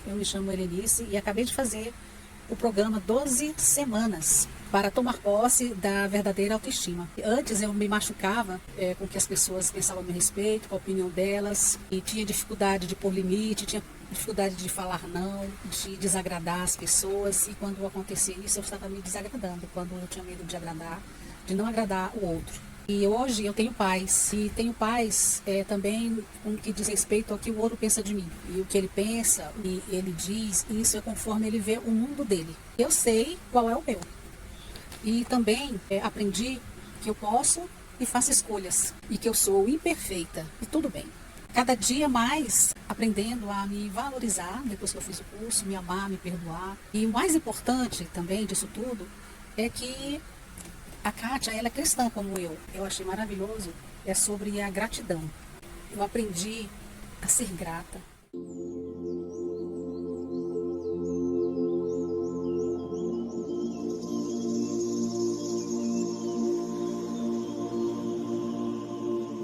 Eu me chamo Erenice e acabei de fazer o programa 12 semanas para tomar posse da verdadeira autoestima. Antes eu me machucava com o que as pessoas pensavam a meu respeito, com a opinião delas, e tinha dificuldade de pôr limite, tinha dificuldade de falar não, de desagradar as pessoas, e quando acontecia isso eu estava me desagradando, quando eu tinha medo de agradar, de não agradar o outro. E hoje eu tenho paz, e tenho paz também com o que diz respeito ao que o outro pensa de mim. E o que ele pensa, e ele diz, isso é conforme ele vê o mundo dele. Eu sei qual é o meu. E também aprendi que eu posso e faço escolhas, e que eu sou imperfeita, e tudo bem. Cada dia mais aprendendo a me valorizar, depois que eu fiz o curso, me amar, me perdoar. E o mais importante também disso tudo é que a Kátia, ela é cristã como eu. Eu achei maravilhoso. É sobre a gratidão. Eu aprendi a ser grata.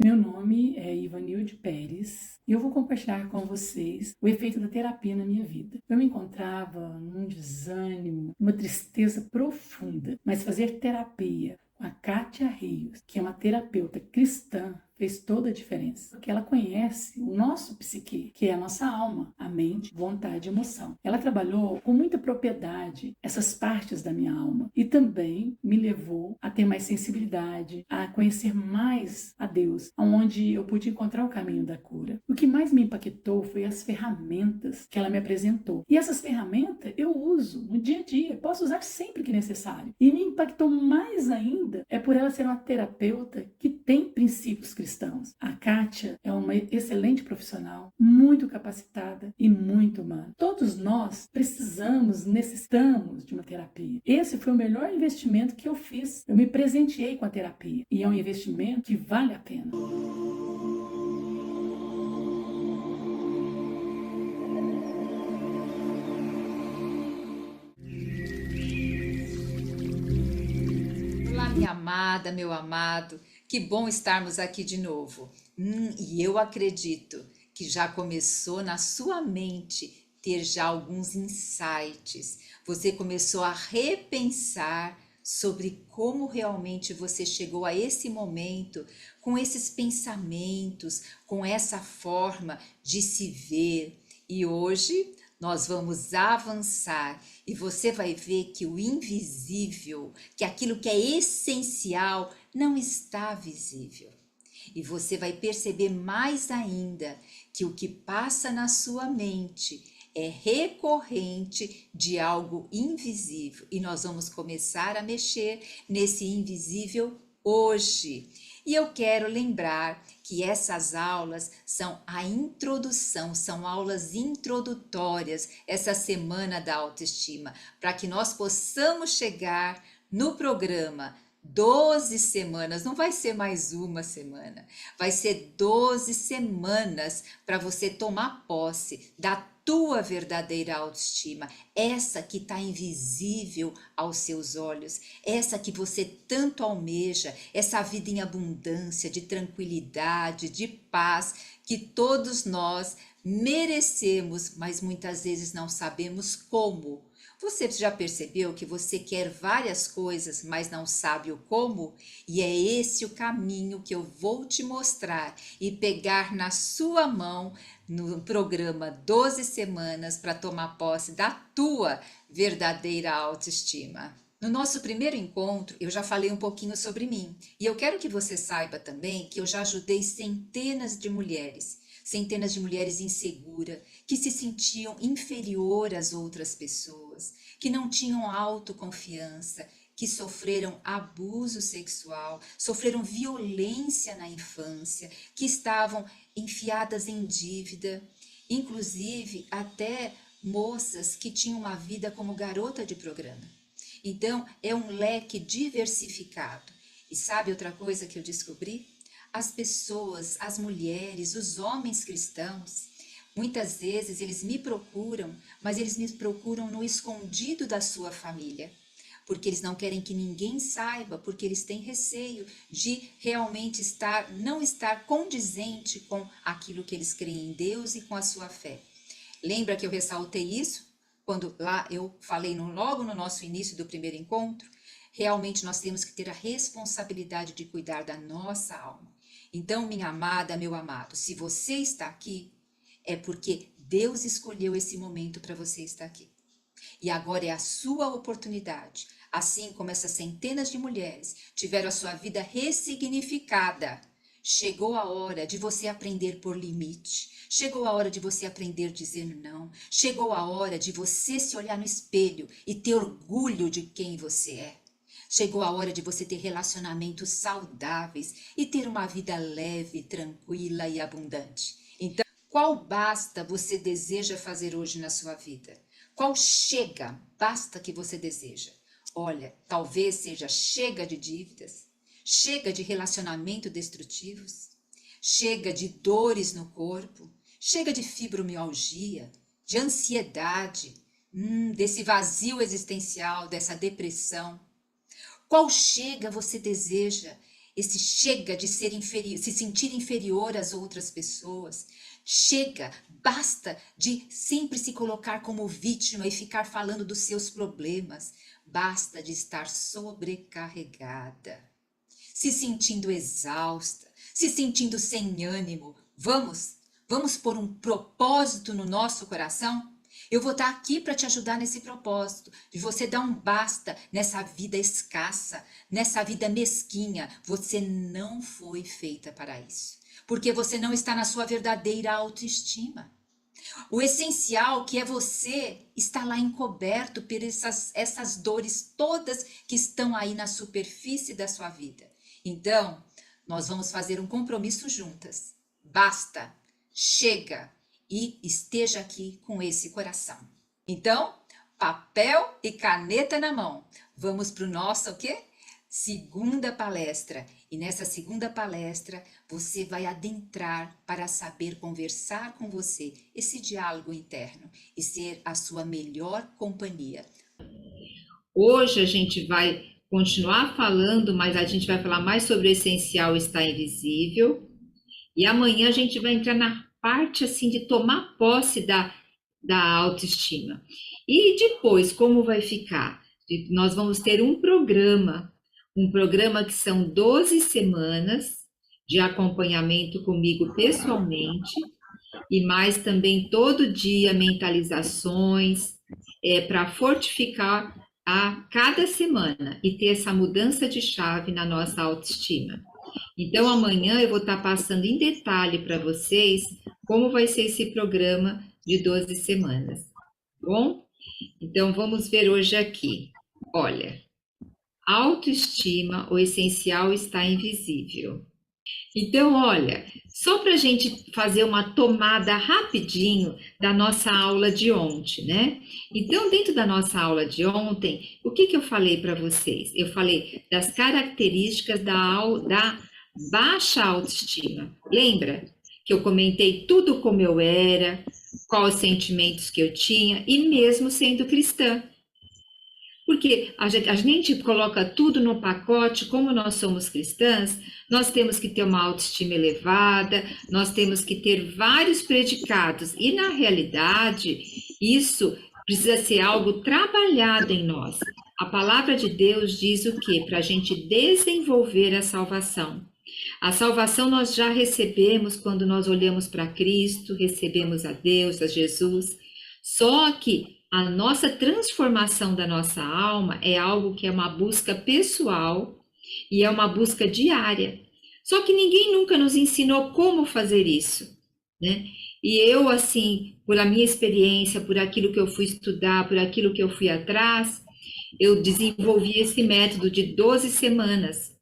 Meu nome é Ivanilde Pérez e eu vou compartilhar com vocês o efeito da terapia na minha vida. Eu me encontrava num desânimo, uma tristeza profunda, mas fazer terapia com a Kátia Rios, que é uma terapeuta cristã, fez toda a diferença, porque ela conhece o nosso psique, que é a nossa alma, a mente, vontade e emoção. Ela trabalhou com muita propriedade essas partes da minha alma e também me levou a ter mais sensibilidade, a conhecer mais a Deus, onde eu pude encontrar o caminho da cura. O que mais me impactou foi as ferramentas que ela me apresentou. E essas ferramentas eu uso no dia a dia, posso usar sempre que necessário. E me impactou mais ainda é por ela ser uma terapeuta que tem princípios cristãos. A Kátia é uma excelente profissional, muito capacitada e muito humana. Todos nós precisamos, necessitamos de uma terapia. Esse foi o melhor investimento que eu fiz. Eu me presenteei com a terapia e é um investimento que vale a pena. Olá, minha amada, meu amado, que bom estarmos aqui de novo. E eu acredito que já começou na sua mente ter já alguns insights. Você começou a repensar sobre como realmente você chegou a esse momento, com esses pensamentos, com essa forma de se ver. E hoje nós vamos avançar e você vai ver que o invisível, que aquilo que é essencial, não está visível. E você vai perceber mais ainda que o que passa na sua mente é recorrente de algo invisível. E nós vamos começar a mexer nesse invisível hoje. E eu quero lembrar que essas aulas são a introdução, são aulas introdutórias, essa semana da autoestima, para que nós possamos chegar no programa 12 semanas, não vai ser mais uma semana, vai ser 12 semanas para você tomar posse da tua verdadeira autoestima, essa que está invisível aos seus olhos, essa que você tanto almeja, essa vida em abundância, de tranquilidade, de paz, que todos nós merecemos, mas muitas vezes não sabemos como. Você já percebeu que você quer várias coisas, mas não sabe o como? E é esse o caminho que eu vou te mostrar e pegar na sua mão no programa 12 semanas para tomar posse da tua verdadeira autoestima. No nosso primeiro encontro, eu já falei um pouquinho sobre mim. E eu quero que você saiba também que eu já ajudei centenas de mulheres inseguras, que se sentiam inferior às outras pessoas, que não tinham autoconfiança, que sofreram abuso sexual, sofreram violência na infância, que estavam enfiadas em dívida, inclusive até moças que tinham uma vida como garota de programa. Então, é um leque diversificado. E sabe outra coisa que eu descobri? As pessoas, as mulheres, os homens cristãos, muitas vezes eles me procuram, mas eles me procuram no escondido da sua família, porque eles não querem que ninguém saiba, porque eles têm receio de realmente não estar condizente com aquilo que eles creem em Deus e com a sua fé. Lembra que eu ressaltei isso? Quando lá eu falei logo no nosso início do primeiro encontro, realmente nós temos que ter a responsabilidade de cuidar da nossa alma. Então, minha amada, meu amado, se você está aqui, é porque Deus escolheu esse momento para você estar aqui. E agora é a sua oportunidade, assim como essas centenas de mulheres tiveram a sua vida ressignificada. Chegou a hora de você aprender por limite. Chegou a hora de você aprender dizendo não. Chegou a hora de você se olhar no espelho e ter orgulho de quem você é. Chegou a hora de você ter relacionamentos saudáveis e ter uma vida leve, tranquila e abundante. Então, qual basta você deseja fazer hoje na sua vida? Qual basta que você deseja? Olha, talvez seja chega de dívidas, chega de relacionamentos destrutivos, chega de dores no corpo, chega de fibromialgia, de ansiedade, desse vazio existencial, dessa depressão. Qual chega você deseja? Esse chega de ser inferior, se sentir inferior às outras pessoas. Chega, basta de sempre se colocar como vítima e ficar falando dos seus problemas. Basta de estar sobrecarregada, se sentindo exausta, se sentindo sem ânimo. Vamos pôr um propósito no nosso coração? Eu vou estar aqui para te ajudar nesse propósito, de você dar um basta nessa vida escassa, nessa vida mesquinha. Você não foi feita para isso, porque você não está na sua verdadeira autoestima. O essencial que é você está lá encoberto por essas dores todas que estão aí na superfície da sua vida. Então, nós vamos fazer um compromisso juntas. Basta, chega e esteja aqui com esse coração. Então, papel e caneta na mão. Vamos para o nosso, o quê? Segunda palestra. E nessa segunda palestra, você vai adentrar para saber conversar com você, esse diálogo interno, e ser a sua melhor companhia. Hoje a gente vai continuar falando, mas a gente vai falar mais sobre o essencial está invisível. E amanhã a gente vai entrar na parte assim de tomar posse da autoestima. E depois, como vai ficar? Nós vamos ter um programa que são 12 semanas de acompanhamento comigo pessoalmente, e mais também todo dia mentalizações para fortificar a cada semana e ter essa mudança de chave na nossa autoestima. Então, amanhã eu vou estar passando em detalhe para vocês como vai ser esse programa de 12 semanas, bom? Então, vamos ver hoje aqui. Olha, autoestima, o essencial está invisível. Então, olha, só para a gente fazer uma tomada rapidinho da nossa aula de ontem, né? Então, dentro da nossa aula de ontem, o que eu falei para vocês? Eu falei das características da baixa autoestima. Lembra que eu comentei tudo como eu era, quais os sentimentos que eu tinha, e mesmo sendo cristã. Porque a gente coloca tudo no pacote, como nós somos cristãs, nós temos que ter uma autoestima elevada, nós temos que ter vários predicados, e na realidade, isso precisa ser algo trabalhado em nós. A palavra de Deus diz o quê? Para a gente desenvolver a salvação. A salvação nós já recebemos quando nós olhamos para Cristo, recebemos a Deus, a Jesus, só que a nossa transformação da nossa alma é algo que é uma busca pessoal e é uma busca diária. Só que ninguém nunca nos ensinou como fazer isso, né? E eu, assim, por a minha experiência, por aquilo que eu fui estudar, por aquilo que eu fui atrás, eu desenvolvi esse método de 12 semanas.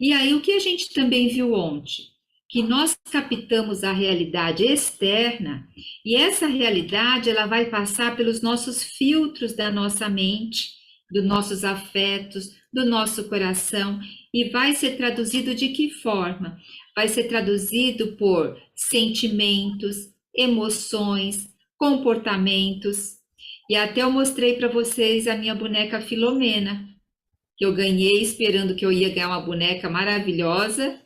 E aí, o que a gente também viu ontem? Que nós captamos a realidade externa e essa realidade ela vai passar pelos nossos filtros da nossa mente, dos nossos afetos, do nosso coração e vai ser traduzido de que forma? Vai ser traduzido por sentimentos, emoções, comportamentos. E até eu mostrei para vocês a minha boneca Filomena, que eu ganhei esperando que eu ia ganhar uma boneca maravilhosa.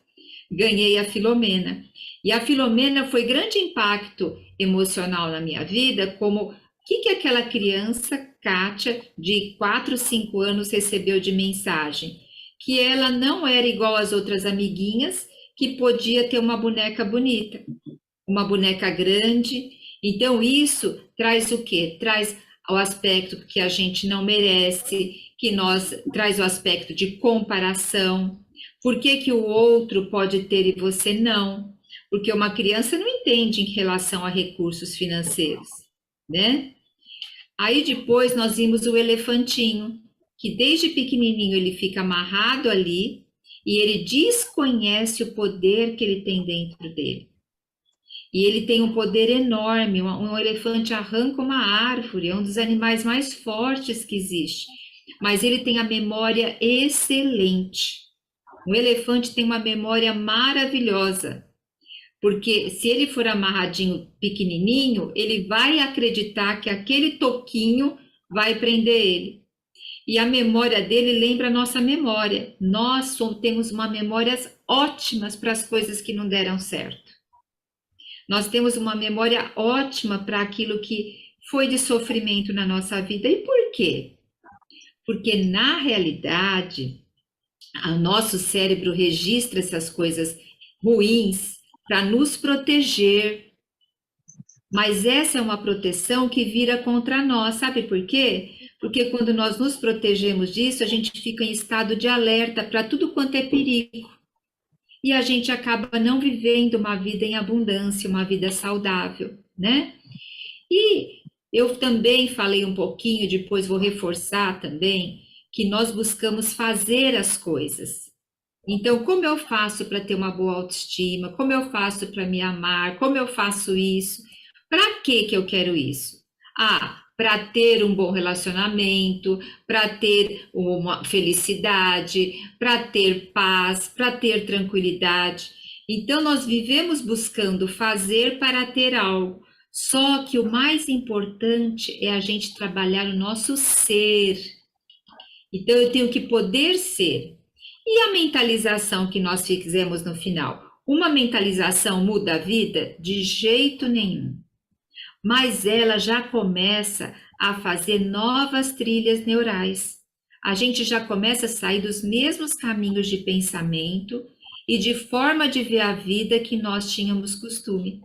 Ganhei a Filomena. E a Filomena foi grande impacto emocional na minha vida, como o que aquela criança, Kátia, de 4, 5 anos, recebeu de mensagem? Que ela não era igual às outras amiguinhas, que podia ter uma boneca bonita, uma boneca grande. Então, isso traz o quê? Traz o aspecto que a gente não merece, traz o aspecto de comparação. Por que que o outro pode ter e você não? Porque uma criança não entende em relação a recursos financeiros, né? Aí depois nós vimos o elefantinho, que desde pequenininho ele fica amarrado ali e ele desconhece o poder que ele tem dentro dele. E ele tem um poder enorme, um elefante arranca uma árvore, é um dos animais mais fortes que existe, mas ele tem a memória excelente. Um elefante tem uma memória maravilhosa, porque se ele for amarradinho pequenininho, ele vai acreditar que aquele toquinho vai prender ele. E a memória dele lembra a nossa memória. Nós temos uma memórias ótimas para as coisas que não deram certo. Nós temos uma memória ótima para aquilo que foi de sofrimento na nossa vida. E por quê? Porque, na realidade, o nosso cérebro registra essas coisas ruins para nos proteger. Mas essa é uma proteção que vira contra nós. Sabe por quê? Porque quando nós nos protegemos disso, a gente fica em estado de alerta para tudo quanto é perigo. E a gente acaba não vivendo uma vida em abundância, uma vida saudável, né? E eu também falei um pouquinho, depois vou reforçar também, que nós buscamos fazer as coisas. Então, como eu faço para ter uma boa autoestima? Como eu faço para me amar? Como eu faço isso? Para que eu quero isso? Para ter um bom relacionamento, para ter uma felicidade, para ter paz, para ter tranquilidade. Então, nós vivemos buscando fazer para ter algo. Só que o mais importante é a gente trabalhar o nosso ser. Então, eu tenho que poder ser. E a mentalização que nós fizemos no final? Uma mentalização muda a vida? De jeito nenhum. Mas ela já começa a fazer novas trilhas neurais. A gente já começa a sair dos mesmos caminhos de pensamento e de forma de ver a vida que nós tínhamos costume.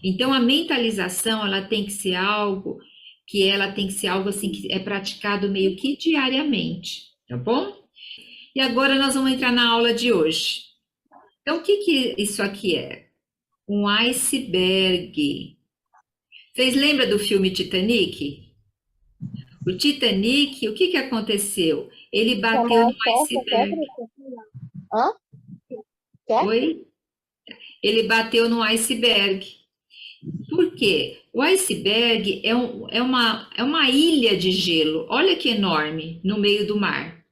Então, a mentalização, ela tem que ser algo assim que é praticado meio que diariamente, tá bom? E agora nós vamos entrar na aula de hoje. Então, o que isso aqui é? Um iceberg. Vocês lembram do filme Titanic? O Titanic, o que aconteceu? Ele bateu no iceberg. Hã? Oi? Ele bateu no iceberg. Por quê? O iceberg é uma ilha de gelo. Olha que enorme, no meio do mar.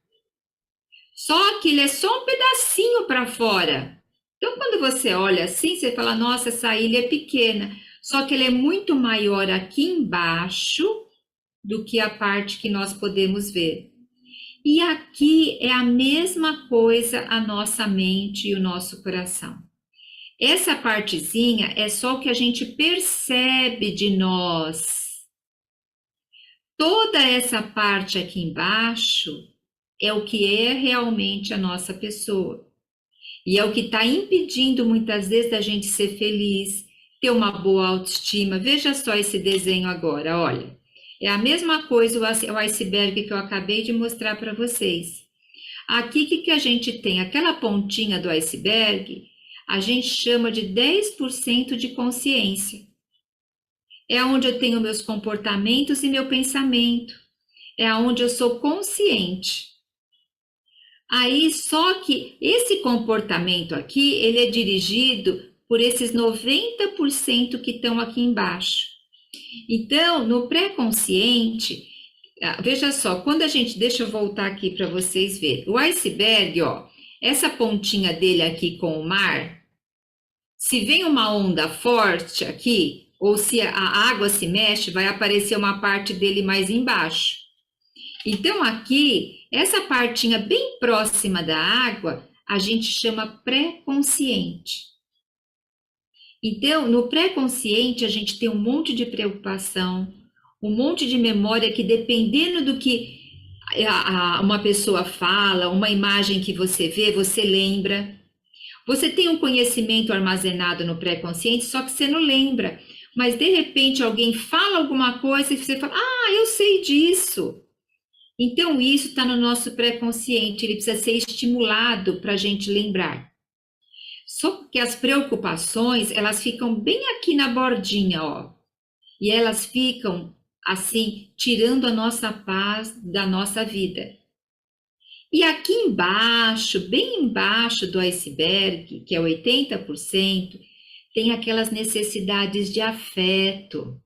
Só que ele é só um pedacinho para fora. Então, quando você olha assim, você fala, nossa, essa ilha é pequena. Só que ele é muito maior aqui embaixo do que a parte que nós podemos ver. E aqui é a mesma coisa a nossa mente e o nosso coração. Essa partezinha é só o que a gente percebe de nós. Toda essa parte aqui embaixo é o que é realmente a nossa pessoa. E é o que está impedindo muitas vezes da gente ser feliz, ter uma boa autoestima. Veja só esse desenho agora, olha. É a mesma coisa o iceberg que eu acabei de mostrar para vocês. Aqui, o que a gente tem? Aquela pontinha do iceberg, a gente chama de 10% de consciência. É onde eu tenho meus comportamentos e meu pensamento. É onde eu sou consciente. Aí, só que esse comportamento aqui, ele é dirigido por esses 90% que estão aqui embaixo. Então, no pré-consciente, veja só, quando a gente, deixa eu voltar aqui para vocês verem, o iceberg, ó, essa pontinha dele aqui com o mar, se vem uma onda forte aqui, ou se a água se mexe, vai aparecer uma parte dele mais embaixo. Então, aqui, essa partinha bem próxima da água, a gente chama pré-consciente. Então, no pré-consciente, a gente tem um monte de preocupação, um monte de memória que, dependendo do que uma pessoa fala, uma imagem que você vê, você lembra. Você tem um conhecimento armazenado no pré-consciente, só que você não lembra. Mas, de repente, alguém fala alguma coisa e você fala, eu sei disso. Então, isso está no nosso pré-consciente, ele precisa ser estimulado para a gente lembrar. Só que as preocupações, elas ficam bem aqui na bordinha, ó. E elas ficam, assim, tirando a nossa paz da nossa vida. E aqui embaixo, bem embaixo do iceberg, que é 80%, tem aquelas necessidades de afeto,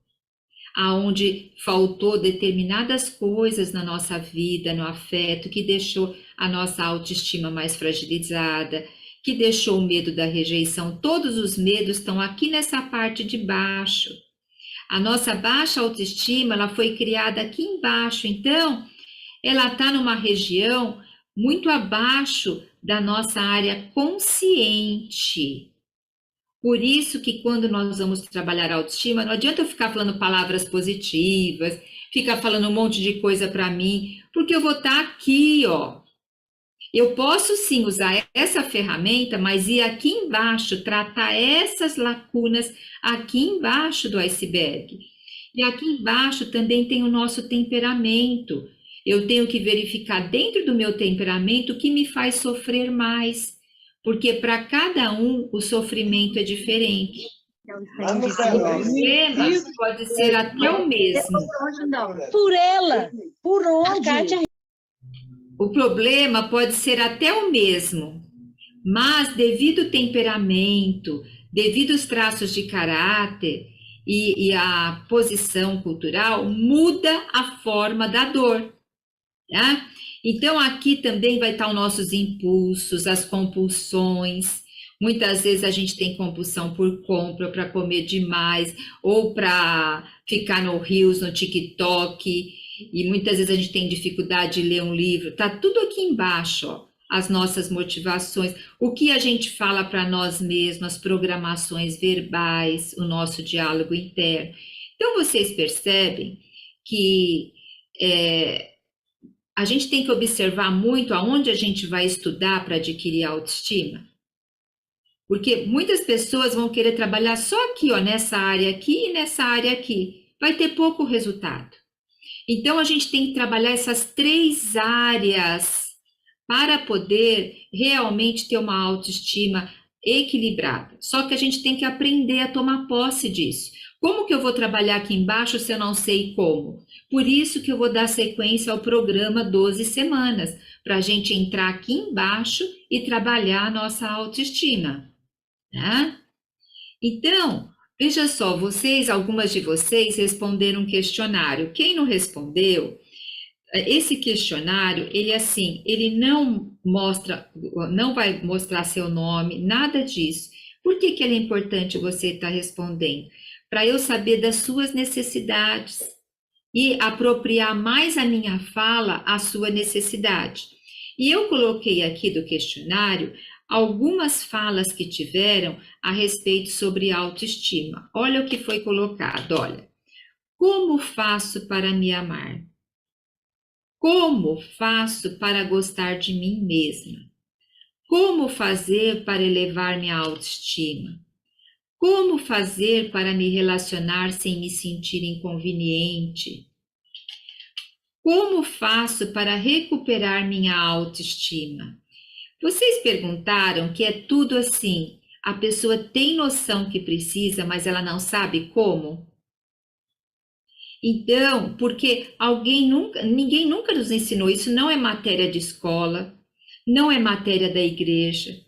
aonde faltou determinadas coisas na nossa vida, no afeto, que deixou a nossa autoestima mais fragilizada, que deixou o medo da rejeição. Todos os medos estão aqui nessa parte de baixo. A nossa baixa autoestima, ela foi criada aqui embaixo, então ela está numa região muito abaixo da nossa área consciente. Por isso que quando nós vamos trabalhar a autoestima, não adianta eu ficar falando palavras positivas, ficar falando um monte de coisa para mim, porque eu vou estar aqui, ó. Eu posso sim usar essa ferramenta, mas ir aqui embaixo, tratar essas lacunas aqui embaixo do iceberg. E aqui embaixo também tem o nosso temperamento. Eu tenho que verificar dentro do meu temperamento o que me faz sofrer mais. Porque para cada um o sofrimento é diferente. O problema pode ser até o mesmo. Por ela, por onde? O problema pode ser até o mesmo, mas devido ao temperamento, devido aos traços de caráter e a posição cultural, muda a forma da dor. Tá? Então, aqui também vai estar os nossos impulsos, as compulsões. Muitas vezes a gente tem compulsão por compra, para comer demais, ou para ficar no Reels, no TikTok, e muitas vezes a gente tem dificuldade de ler um livro. Está tudo aqui embaixo, ó, as nossas motivações, o que a gente fala para nós mesmos, as programações verbais, o nosso diálogo interno. Então, vocês percebem que a gente tem que observar muito aonde a gente vai estudar para adquirir autoestima. Porque muitas pessoas vão querer trabalhar só aqui, ó, nessa área aqui e nessa área aqui. Vai ter pouco resultado. Então, a gente tem que trabalhar essas 3 áreas para poder realmente ter uma autoestima equilibrada. Só que a gente tem que aprender a tomar posse disso. Como que eu vou trabalhar aqui embaixo se eu não sei como? Por isso que eu vou dar sequência ao programa 12 semanas, para a gente entrar aqui embaixo e trabalhar a nossa autoestima. Né? Então, veja só, algumas de vocês responderam um questionário. Quem não respondeu, esse questionário, ele não vai mostrar seu nome, nada disso. Por que ele é importante você estar respondendo? Para eu saber das suas necessidades e apropriar mais a minha fala à sua necessidade. E eu coloquei aqui do questionário algumas falas que tiveram a respeito sobre autoestima. Olha o que foi colocado, olha. Como faço para me amar? Como faço para gostar de mim mesma? Como fazer para elevar minha autoestima? Como fazer para me relacionar sem me sentir inconveniente? Como faço para recuperar minha autoestima? Vocês perguntaram que é tudo assim, a pessoa tem noção que precisa, mas ela não sabe como? Então, porque ninguém nunca nos ensinou, isso não é matéria de escola, não é matéria da igreja,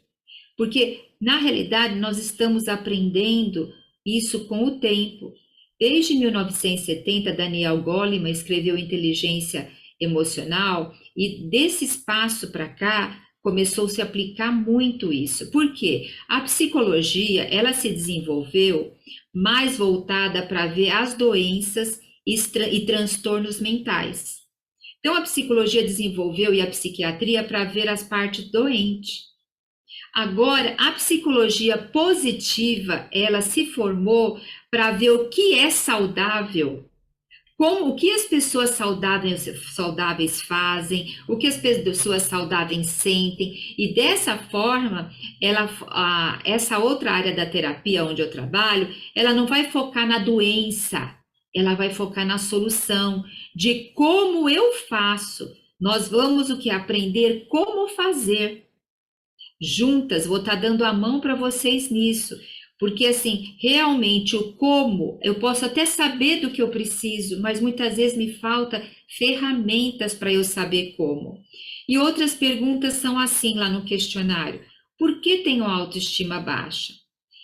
porque na realidade nós estamos aprendendo isso com o tempo. Desde 1970, Daniel Goleman escreveu Inteligência Emocional e desse espaço para cá começou a se aplicar muito isso. Por quê? A psicologia, ela se desenvolveu mais voltada para ver as doenças e transtornos mentais. Então, a psicologia desenvolveu e a psiquiatria para ver as partes doentes. Agora, a psicologia positiva, ela se formou para ver o que é saudável, o que as pessoas saudáveis fazem, o que as pessoas saudáveis sentem, e dessa forma, essa outra área da terapia onde eu trabalho, ela não vai focar na doença, ela vai focar na solução, de como eu faço. Nós vamos aprender como fazer. Juntas, vou estar dando a mão para vocês nisso, porque assim, realmente o como, eu posso até saber do que eu preciso, mas muitas vezes me falta ferramentas para eu saber como. E outras perguntas são assim lá no questionário: por que tenho autoestima baixa?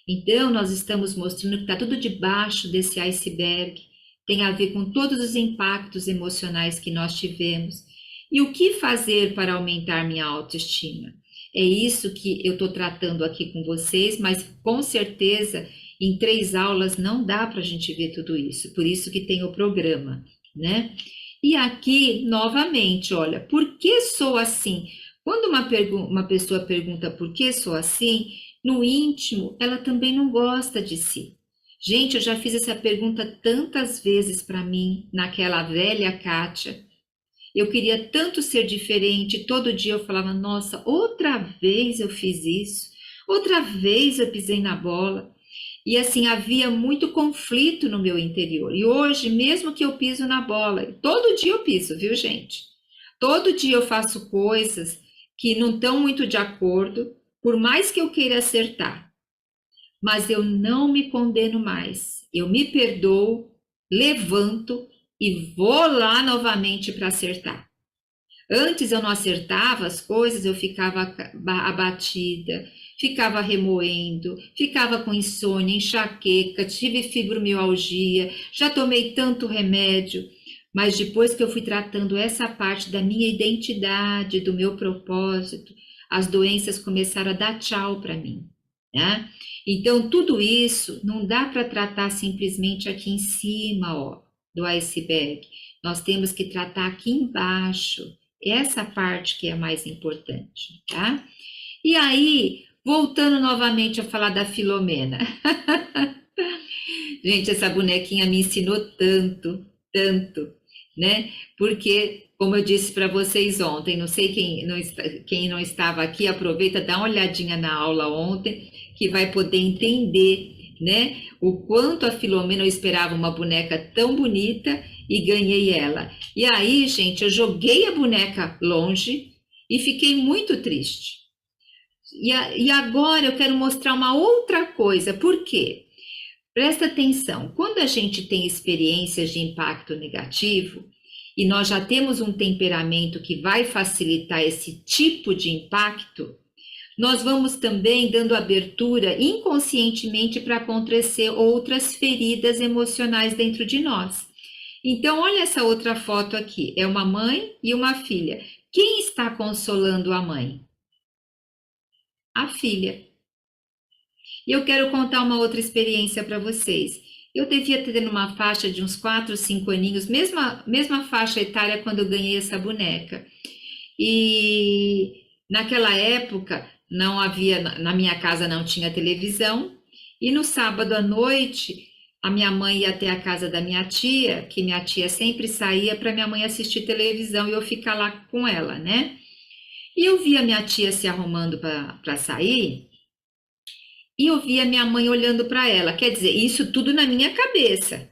Então, nós estamos mostrando que está tudo debaixo desse iceberg, tem a ver com todos os impactos emocionais que nós tivemos. E o que fazer para aumentar minha autoestima? É isso que eu estou tratando aqui com vocês, mas com certeza em 3 aulas não dá para a gente ver tudo isso, por isso que tem o programa, né? E aqui, novamente, olha, por que sou assim? Quando uma pessoa pergunta por que sou assim, no íntimo, ela também não gosta de si. Gente, eu já fiz essa pergunta tantas vezes para mim, naquela velha Kátia. Eu queria tanto ser diferente, todo dia eu falava, nossa, outra vez eu fiz isso, outra vez eu pisei na bola. E assim, havia muito conflito no meu interior. E hoje, mesmo que eu piso na bola, todo dia eu piso, viu, gente? Todo dia eu faço coisas que não estão muito de acordo, por mais que eu queira acertar. Mas eu não me condeno mais. Eu me perdoo, levanto e vou lá novamente para acertar. Antes eu não acertava as coisas, eu ficava abatida, ficava remoendo, ficava com insônia, enxaqueca, tive fibromialgia, já tomei tanto remédio, mas depois que eu fui tratando essa parte da minha identidade, do meu propósito, as doenças começaram a dar tchau para mim, né? Então tudo isso não dá para tratar simplesmente aqui em cima, ó, do iceberg. Nós temos que tratar aqui embaixo, essa parte que é mais importante, tá? E aí, voltando novamente a falar da Filomena. Gente, essa bonequinha me ensinou tanto, tanto, né? Porque, como eu disse para vocês ontem, não sei quem não estava aqui, aproveita, dá uma olhadinha na aula ontem, que vai poder entender, né? O quanto a Filomena, eu esperava uma boneca tão bonita e ganhei ela. E aí, gente, eu joguei a boneca longe e fiquei muito triste. E agora eu quero mostrar uma outra coisa. Por quê? Presta atenção. Quando a gente tem experiências de impacto negativo, e nós já temos um temperamento que vai facilitar esse tipo de impacto, nós vamos também dando abertura inconscientemente para acontecer outras feridas emocionais dentro de nós. Então, olha essa outra foto aqui. É uma mãe e uma filha. Quem está consolando a mãe? A filha. E eu quero contar uma outra experiência para vocês. Eu devia ter uma faixa de uns 4, 5 aninhos, mesma faixa etária quando eu ganhei essa boneca. E naquela época, não havia, na minha casa não tinha televisão, e no sábado à noite, a minha mãe ia até a casa da minha tia, que minha tia sempre saía para minha mãe assistir televisão e eu ficar lá com ela, né? E eu via minha tia se arrumando para sair, e eu via minha mãe olhando para ela. Quer dizer, isso tudo na minha cabeça.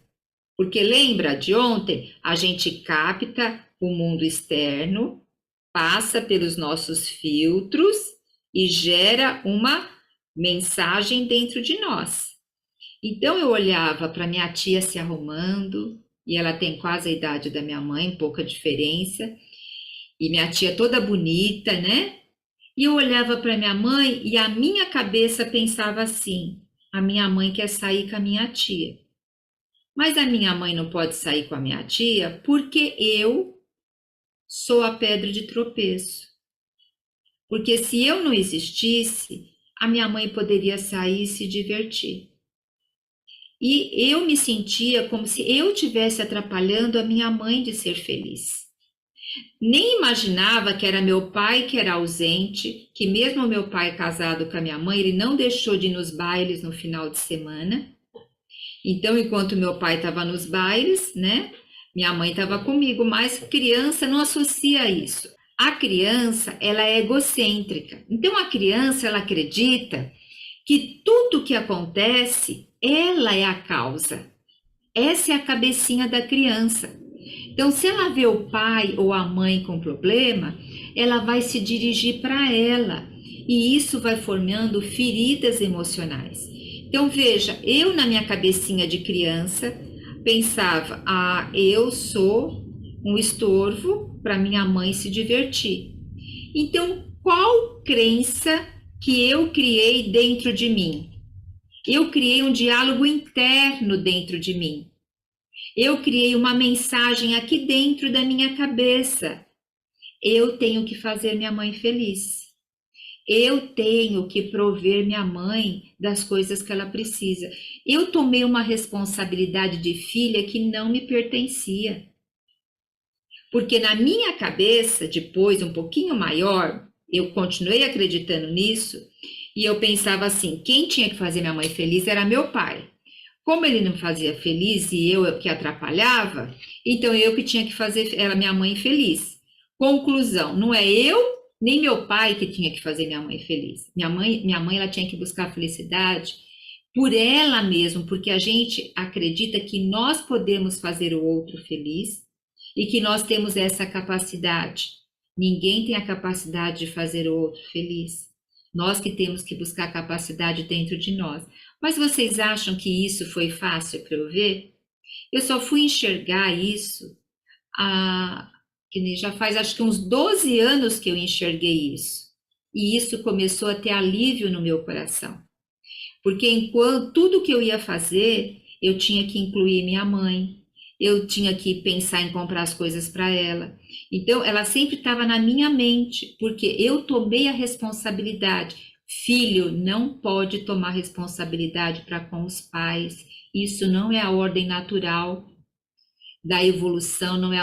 Porque lembra de ontem? A gente capta o mundo externo, passa pelos nossos filtros e gera uma mensagem dentro de nós. Então eu olhava para minha tia se arrumando, e ela tem quase a idade da minha mãe, pouca diferença, e minha tia toda bonita, né? E eu olhava para minha mãe e a minha cabeça pensava assim: a minha mãe quer sair com a minha tia. Mas a minha mãe não pode sair com a minha tia porque eu sou a pedra de tropeço. Porque se eu não existisse, a minha mãe poderia sair e se divertir. E eu me sentia como se eu estivesse atrapalhando a minha mãe de ser feliz. Nem imaginava que era meu pai que era ausente, que mesmo meu pai casado com a minha mãe, ele não deixou de ir nos bailes no final de semana. Então, enquanto meu pai estava nos bailes, né, minha mãe estava comigo, mas criança não associa isso. A criança, ela é egocêntrica. Então, a criança, ela acredita que tudo que acontece, ela é a causa. Essa é a cabecinha da criança. Então, se ela vê o pai ou a mãe com problema, ela vai se dirigir para ela. E isso vai formando feridas emocionais. Então, veja, eu na minha cabecinha de criança pensava, eu sou um estorvo para minha mãe se divertir. Então, qual crença que eu criei dentro de mim? Eu criei um diálogo interno dentro de mim. Eu criei uma mensagem aqui dentro da minha cabeça. Eu tenho que fazer minha mãe feliz. Eu tenho que prover minha mãe das coisas que ela precisa. Eu tomei uma responsabilidade de filha que não me pertencia. Porque na minha cabeça, depois, um pouquinho maior, eu continuei acreditando nisso, e eu pensava assim, quem tinha que fazer minha mãe feliz era meu pai. Como ele não fazia feliz e eu que atrapalhava, então eu que tinha que fazer ela, minha mãe feliz. Conclusão, não é eu nem meu pai que tinha que fazer minha mãe feliz. Minha mãe ela tinha que buscar a felicidade por ela mesma, porque a gente acredita que nós podemos fazer o outro feliz e que nós temos essa capacidade. Ninguém tem a capacidade de fazer o outro feliz. Nós que temos que buscar a capacidade dentro de nós. Mas vocês acham que isso foi fácil para eu ver? Eu só fui enxergar isso, que já faz acho que uns 12 anos que eu enxerguei isso. E isso começou a ter alívio no meu coração. Porque enquanto tudo que eu ia fazer, eu tinha que incluir minha mãe, eu tinha que pensar em comprar as coisas para ela. Então, ela sempre estava na minha mente, porque eu tomei a responsabilidade. Filho não pode tomar responsabilidade para com os pais. Isso não é a ordem natural da evolução, não é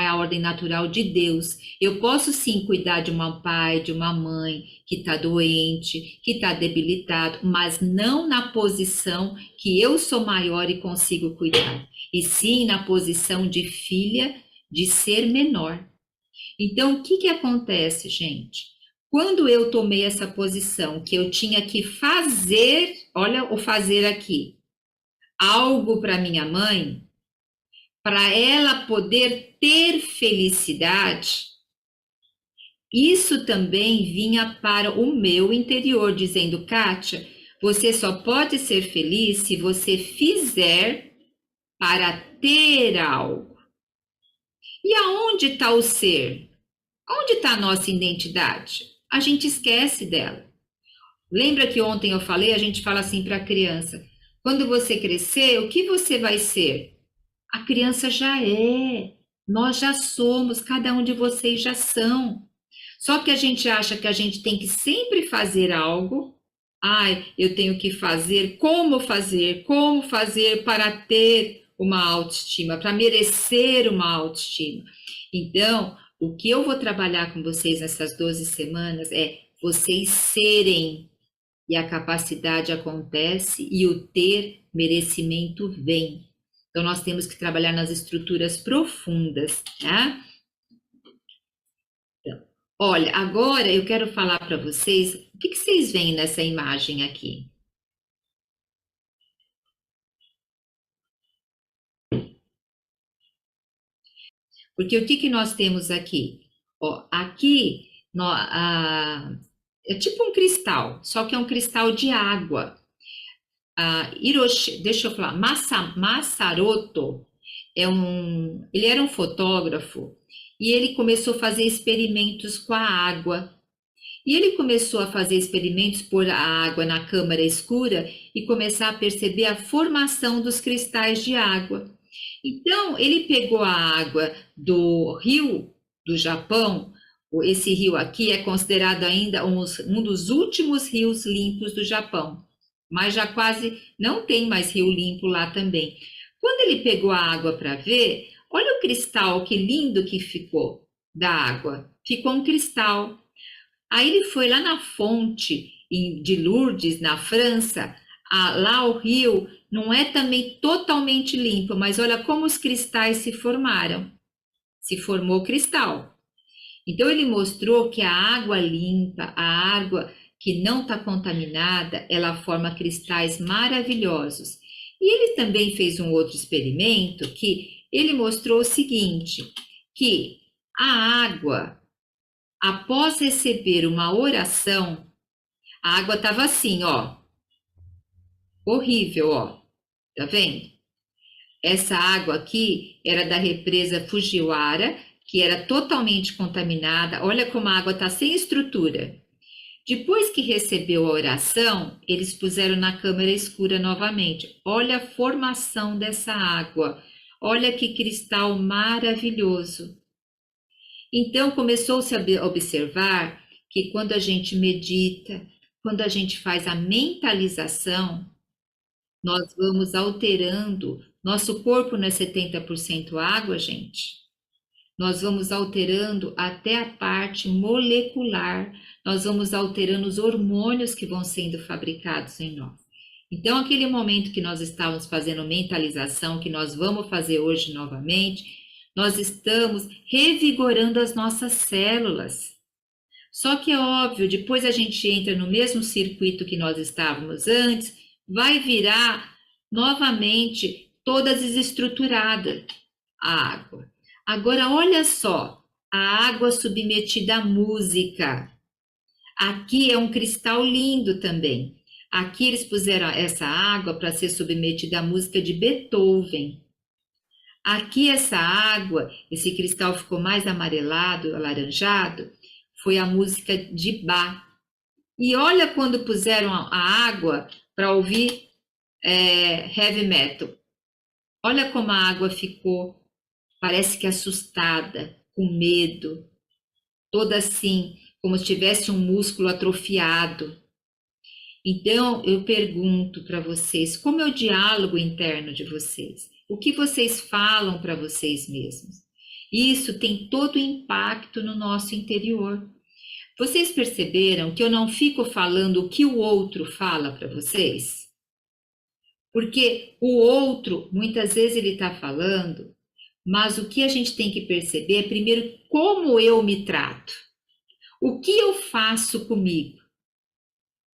a ordem natural de Deus. Eu posso sim cuidar de um pai, de uma mãe que está doente, que está debilitado, mas não na posição que eu sou maior e consigo cuidar, e sim na posição de filha, de ser menor. Então, o que acontece, gente? Quando eu tomei essa posição, que eu tinha que fazer, olha o fazer aqui, algo para minha mãe, para ela poder ter felicidade, isso também vinha para o meu interior, dizendo, Kátia, você só pode ser feliz se você fizer para ter algo. E aonde está o ser? Onde está a nossa identidade? A gente esquece dela. Lembra que ontem eu falei, a gente fala assim para a criança, quando você crescer, o que você vai ser? A criança já é, nós já somos, cada um de vocês já são. Só que a gente acha que a gente tem que sempre fazer algo. Eu tenho que fazer como fazer para ter uma autoestima, para merecer uma autoestima. Então, o que eu vou trabalhar com vocês nessas 12 semanas é vocês serem, e a capacidade acontece, e o ter merecimento vem. Então, nós temos que trabalhar nas estruturas profundas, tá? Então, olha, agora eu quero falar para vocês, o que vocês veem nessa imagem aqui? Porque o que nós temos aqui? Ó, aqui é tipo um cristal, só que é um cristal de água. Deixa eu falar, Masaroto, ele era um fotógrafo e ele começou a fazer experimentos com a água. E ele começou a fazer experimentos, pôr a água na câmara escura e começar a perceber a formação dos cristais de água. Então, ele pegou a água do rio do Japão, esse rio aqui é considerado ainda um dos últimos rios limpos do Japão, mas já quase não tem mais rio limpo lá também. Quando ele pegou a água para ver, olha o cristal, que lindo que ficou. da água, ficou um cristal. Aí ele foi lá na fonte de Lourdes, na França, lá o rio não é também totalmente limpo, mas olha como os cristais se formaram. Se formou cristal. Então ele mostrou que a água limpa, a água que não está contaminada, ela forma cristais maravilhosos. E ele também fez um outro experimento que ele mostrou o seguinte, que a água, após receber uma oração, a água estava assim, ó, horrível, ó, tá vendo? Essa água aqui era da represa Fujiwara, que era totalmente contaminada. Olha como a água está sem estrutura. Depois que recebeu a oração, eles puseram na câmara escura novamente. Olha a formação dessa água. Olha que cristal maravilhoso. Então começou-se a observar que quando a gente medita, quando a gente faz a mentalização, nós vamos alterando. Nosso corpo não é 70% água, gente. Nós vamos alterando até a parte molecular, nós vamos alterando os hormônios que vão sendo fabricados em nós. Então, aquele momento que nós estávamos fazendo mentalização, que nós vamos fazer hoje novamente, nós estamos revigorando as nossas células. Só que é óbvio, depois a gente entra no mesmo circuito que nós estávamos antes, vai virar novamente toda desestruturada a água. Agora, olha só, a água submetida à música. Aqui é um cristal lindo também. Aqui eles puseram essa água para ser submetida à música de Beethoven. Aqui essa água, esse cristal ficou mais amarelado, alaranjado, foi a música de Bach. E olha quando puseram a água para ouvir heavy metal. Olha como a água ficou, parece que assustada, com medo, toda assim, como se tivesse um músculo atrofiado. Então, eu pergunto para vocês, como é o diálogo interno de vocês? O que vocês falam para vocês mesmos? Isso tem todo o impacto no nosso interior. Vocês perceberam que eu não fico falando o que o outro fala para vocês? Porque o outro, muitas vezes ele está falando, mas o que a gente tem que perceber é primeiro como eu me trato. O que eu faço comigo?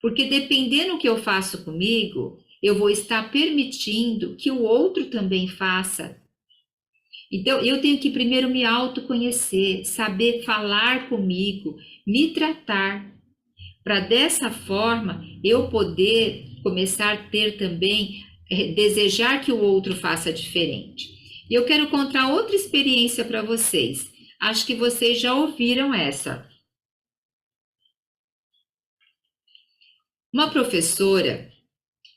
Porque dependendo do que eu faço comigo, eu vou estar permitindo que o outro também faça. Então, eu tenho que primeiro me autoconhecer, saber falar comigo, me tratar, para dessa forma eu poder começar a ter também, desejar que o outro faça diferente. E eu quero contar outra experiência para vocês. Acho que vocês já ouviram essa. Uma professora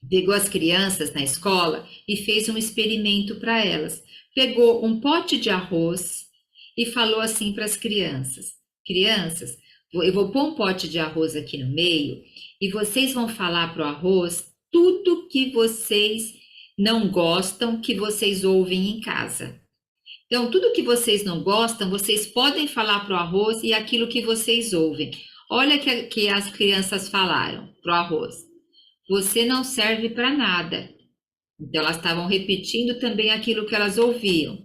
pegou as crianças na escola e fez um experimento para elas. Pegou um pote de arroz e falou assim para as crianças: crianças, eu vou pôr um pote de arroz aqui no meio e vocês vão falar para o arroz tudo que vocês não gostam, que vocês ouvem em casa. Então, tudo que vocês não gostam, vocês podem falar para o arroz e aquilo que vocês ouvem. Olha que as crianças falaram para o arroz: você não serve para nada. Então, elas estavam repetindo também aquilo que elas ouviam.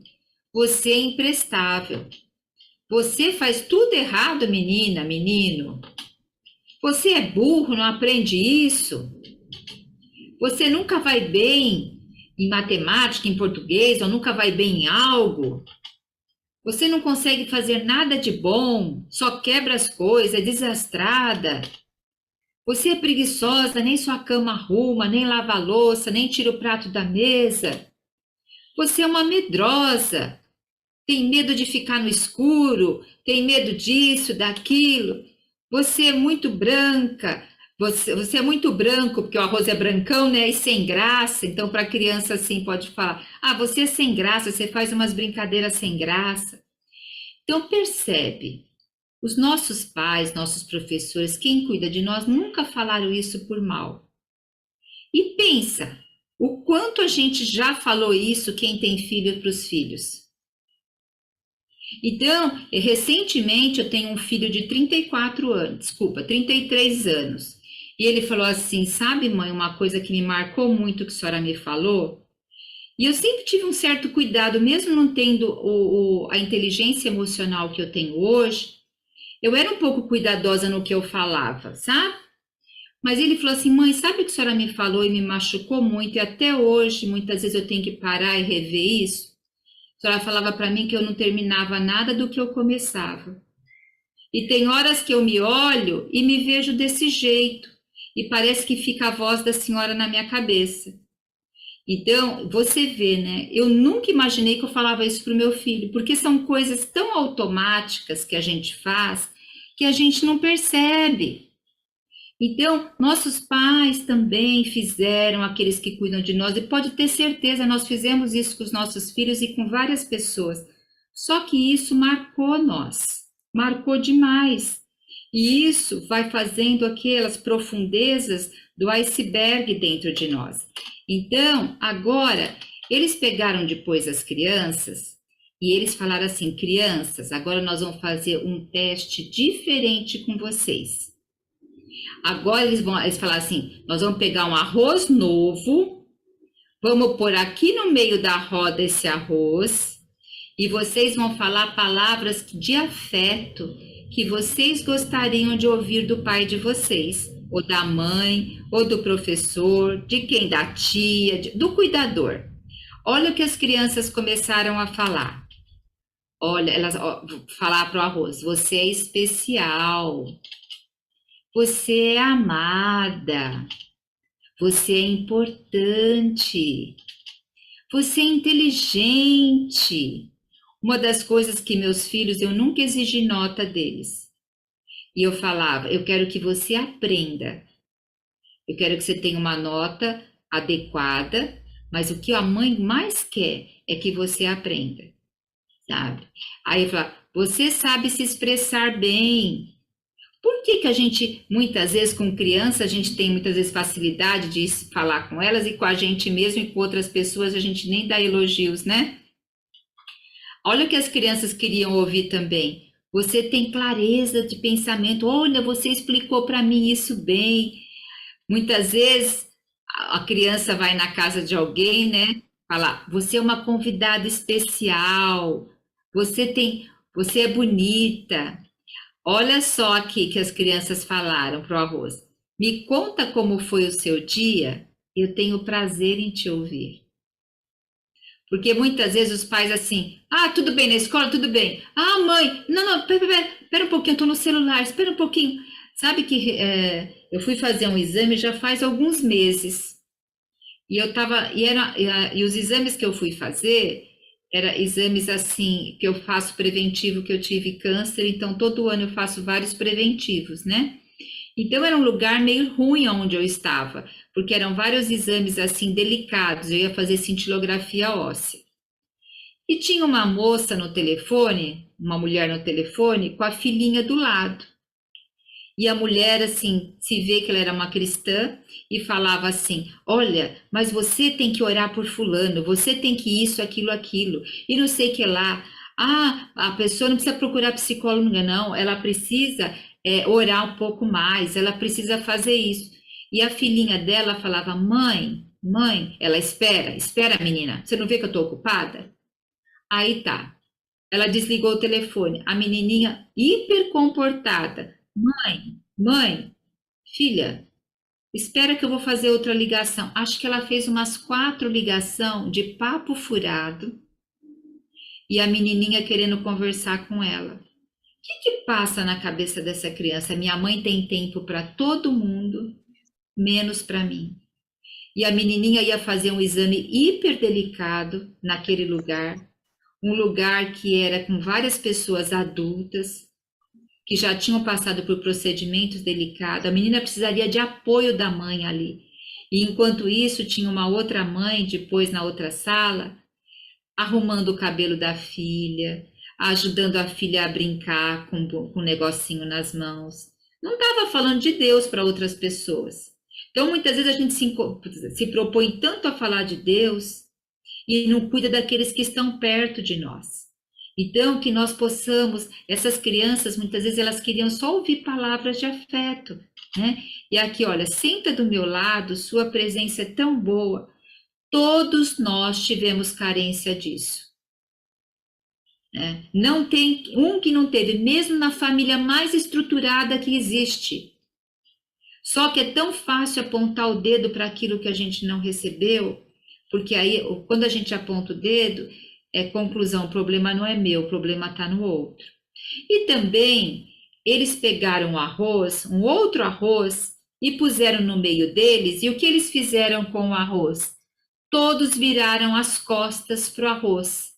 Você é imprestável. Você faz tudo errado, menina, menino. Você é burro, não aprende isso. Você nunca vai bem em matemática, em português, ou nunca vai bem em algo. Você não consegue fazer nada de bom, só quebra as coisas, é desastrada. Você é preguiçosa, nem sua cama arruma, nem lava a louça, nem tira o prato da mesa. Você é uma medrosa, tem medo de ficar no escuro, tem medo disso, daquilo. Você é muito branca, você é muito branco, porque o arroz é brancão, né? E sem graça. Então, para criança assim, pode falar: ah, você é sem graça, você faz umas brincadeiras sem graça. Então, percebe. Os nossos pais, nossos professores, quem cuida de nós, nunca falaram isso por mal. E pensa, o quanto a gente já falou isso, quem tem filho, para os filhos. Então, recentemente eu tenho um filho de 33 anos. E ele falou assim: sabe, mãe, uma coisa que me marcou muito que a senhora me falou? E eu sempre tive um certo cuidado, mesmo não tendo a inteligência emocional que eu tenho hoje, eu era um pouco cuidadosa no que eu falava, sabe? Mas ele falou assim: mãe, sabe o que a senhora me falou e me machucou muito, e até hoje, muitas vezes eu tenho que parar e rever isso? A senhora falava para mim que eu não terminava nada do que eu começava. E tem horas que eu me olho e me vejo desse jeito, e parece que fica a voz da senhora na minha cabeça. Então, você vê, né? Eu nunca imaginei que eu falava isso para o meu filho, porque são coisas tão automáticas que a gente faz que a gente não percebe. Então, nossos pais também fizeram, aqueles que cuidam de nós, e pode ter certeza, nós fizemos isso com os nossos filhos e com várias pessoas. Só que isso marcou nós, marcou demais. E isso vai fazendo aquelas profundezas do iceberg dentro de nós. Então, agora, eles pegaram depois as crianças e eles falaram assim: crianças, agora nós vamos fazer um teste diferente com vocês. Agora eles falaram assim: nós vamos pegar um arroz novo, vamos pôr aqui no meio da roda esse arroz, e vocês vão falar palavras de afeto que vocês gostariam de ouvir do pai de vocês, ou da mãe, ou do professor, de quem? Da tia, do cuidador. Olha o que as crianças começaram a falar. Olha, elas falar para o arroz: você é especial, você é amada, você é importante, você é inteligente. Uma das coisas que meus filhos, eu nunca exigi nota deles. E eu falava: eu quero que você aprenda. Eu quero que você tenha uma nota adequada, mas o que a mãe mais quer é que você aprenda, sabe? Aí eu falava: você sabe se expressar bem. Por que que a gente, muitas vezes, com criança, a gente tem muitas vezes facilidade de falar com elas, e com a gente mesmo e com outras pessoas a gente nem dá elogios, né? Olha o que as crianças queriam ouvir também. Você tem clareza de pensamento. Olha, você explicou para mim isso bem. Muitas vezes a criança vai na casa de alguém, né? Falar: você é uma convidada especial. Você é bonita. Olha só aqui que as crianças falaram pro arroz: me conta como foi o seu dia. Eu tenho prazer em te ouvir. Porque muitas vezes os pais assim: ah, tudo bem na escola, tudo bem. Ah, mãe, não, pera um pouquinho, eu tô no celular, espera um pouquinho. Sabe que eu fui fazer um exame já faz alguns meses. E e os exames que eu fui fazer eram exames assim, que eu faço preventivo, que eu tive câncer, então todo ano eu faço vários preventivos, né? Então era um lugar meio ruim onde eu estava, porque eram vários exames assim delicados, eu ia fazer cintilografia óssea. E tinha uma moça no telefone, uma mulher no telefone, com a filhinha do lado. E a mulher, assim, se vê que ela era uma cristã e falava assim: olha, mas você tem que orar por fulano, você tem que isso, aquilo, e não sei o que lá. Ah, a pessoa não precisa procurar psicóloga, não, ela precisa orar um pouco mais, ela precisa fazer isso. E a filhinha dela falava: mãe, ela espera, menina, você não vê que eu estou ocupada? Aí tá, ela desligou o telefone, a menininha hiper comportada: mãe, filha, espera que eu vou fazer outra ligação. Acho que ela fez umas 4 ligações de papo furado e a menininha querendo conversar com ela. O que passa na cabeça dessa criança? Minha mãe tem tempo para todo mundo, menos para mim. E a menininha ia fazer um exame hiper delicado naquele lugar, um lugar que era com várias pessoas adultas, que já tinham passado por procedimentos delicados. A menina precisaria de apoio da mãe ali. E enquanto isso, tinha uma outra mãe, depois na outra sala, arrumando o cabelo da filha, ajudando a filha a brincar com um negocinho nas mãos. Não estava falando de Deus para outras pessoas. Então, muitas vezes a gente se propõe tanto a falar de Deus e não cuida daqueles que estão perto de nós. Então, que nós possamos, essas crianças, muitas vezes elas queriam só ouvir palavras de afeto, né? E aqui, olha, senta do meu lado, sua presença é tão boa. Todos nós tivemos carência disso. Né? Não tem um que não teve, mesmo na família mais estruturada que existe. Só que é tão fácil apontar o dedo para aquilo que a gente não recebeu, porque aí, quando a gente aponta o dedo, conclusão, o problema não é meu, o problema está no outro. E também, eles pegaram um outro arroz, e puseram no meio deles, e o que eles fizeram com o arroz? Todos viraram as costas para o arroz,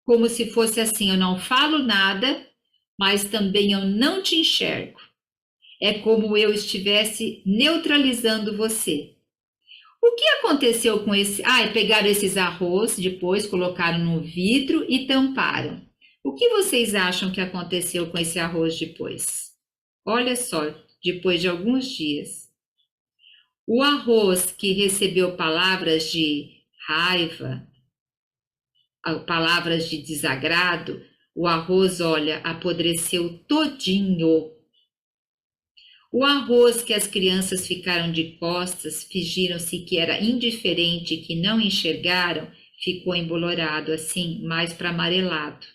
como se fosse assim, eu não falo nada, mas também eu não te enxergo. É como eu estivesse neutralizando você. O que aconteceu com esse... pegaram esses arroz, depois colocaram no vidro e tamparam. O que vocês acham que aconteceu com esse arroz depois? Olha só, depois de alguns dias. O arroz que recebeu palavras de raiva, palavras de desagrado, o arroz, olha, apodreceu todinho. O arroz que as crianças ficaram de costas, fingiram-se que era indiferente, que não enxergaram, ficou embolorado assim, mais para amarelado.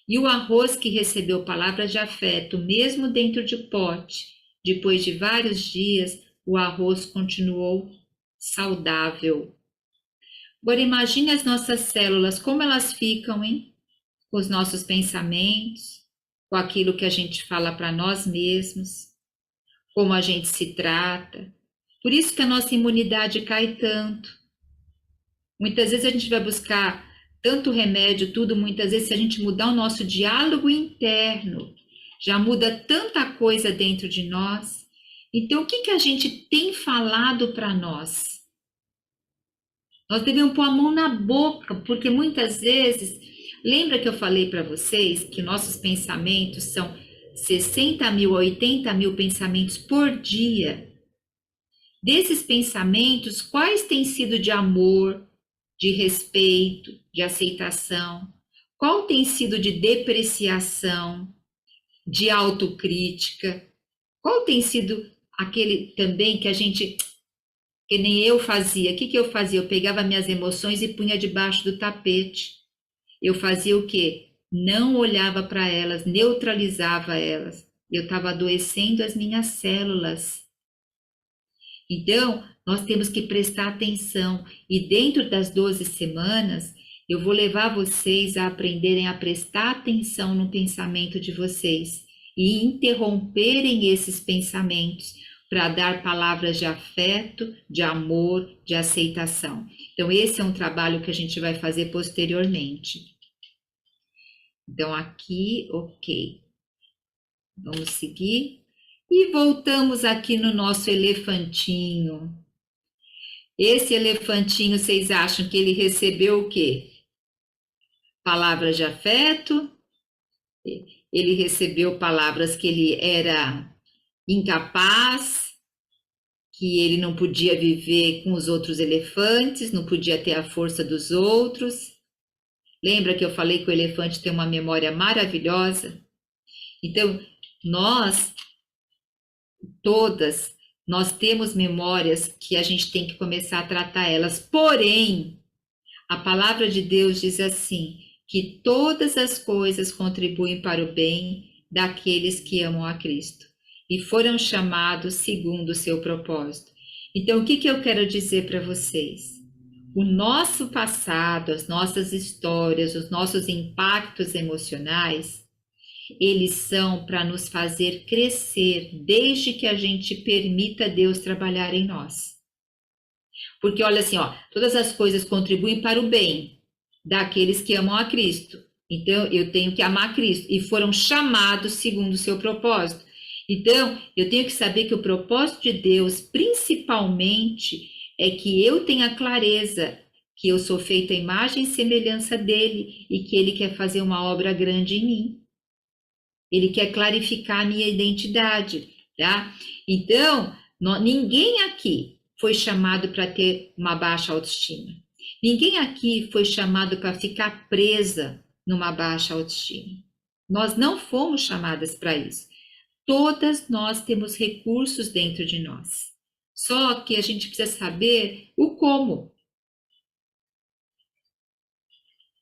E o arroz que recebeu palavras de afeto, mesmo dentro de pote, depois de vários dias, o arroz continuou saudável. Agora imagine as nossas células, como elas ficam, hein? Com os nossos pensamentos, com aquilo que a gente fala para nós mesmos, como a gente se trata. Por isso que a nossa imunidade cai tanto. Muitas vezes a gente vai buscar tanto remédio, tudo, muitas vezes se a gente mudar o nosso diálogo interno, já muda tanta coisa dentro de nós. Então, o que a gente tem falado para nós? Nós devemos pôr a mão na boca, porque muitas vezes, lembra que eu falei para vocês que nossos pensamentos são 60 mil a 80 mil pensamentos por dia. Desses pensamentos, quais têm sido de amor, de respeito, de aceitação? Qual tem sido de depreciação, de autocrítica? Qual tem sido aquele também que a gente, que nem eu fazia? O que eu fazia? Eu pegava minhas emoções e punha debaixo do tapete. Eu fazia o quê? Não olhava para elas, neutralizava elas. Eu estava adoecendo as minhas células. Então, nós temos que prestar atenção. E dentro das 12 semanas, eu vou levar vocês a aprenderem a prestar atenção no pensamento de vocês e interromperem esses pensamentos para dar palavras de afeto, de amor, de aceitação. Então, esse é um trabalho que a gente vai fazer posteriormente. Então, aqui, ok. Vamos seguir. E voltamos aqui no nosso elefantinho. Esse elefantinho, vocês acham que ele recebeu o quê? Palavras de afeto. Ele recebeu palavras que ele era incapaz, que ele não podia viver com os outros elefantes, não podia ter a força dos outros. Lembra que eu falei que o elefante tem uma memória maravilhosa? Então, nós temos memórias que a gente tem que começar a tratar elas. Porém, a palavra de Deus diz assim, que todas as coisas contribuem para o bem daqueles que amam a Cristo e foram chamados segundo o seu propósito. Então, o que eu quero dizer para vocês? O nosso passado, as nossas histórias, os nossos impactos emocionais, eles são para nos fazer crescer desde que a gente permita Deus trabalhar em nós. Porque olha assim, todas as coisas contribuem para o bem daqueles que amam a Cristo. Então, eu tenho que amar Cristo e foram chamados segundo o seu propósito. Então, eu tenho que saber que o propósito de Deus, principalmente, é que eu tenha clareza que eu sou feita à imagem e semelhança dele e que ele quer fazer uma obra grande em mim. Ele quer clarificar a minha identidade, tá? Então, ninguém aqui foi chamado para ter uma baixa autoestima. Ninguém aqui foi chamado para ficar presa numa baixa autoestima. Nós não fomos chamadas para isso. Todas nós temos recursos dentro de nós. Só que a gente precisa saber o como.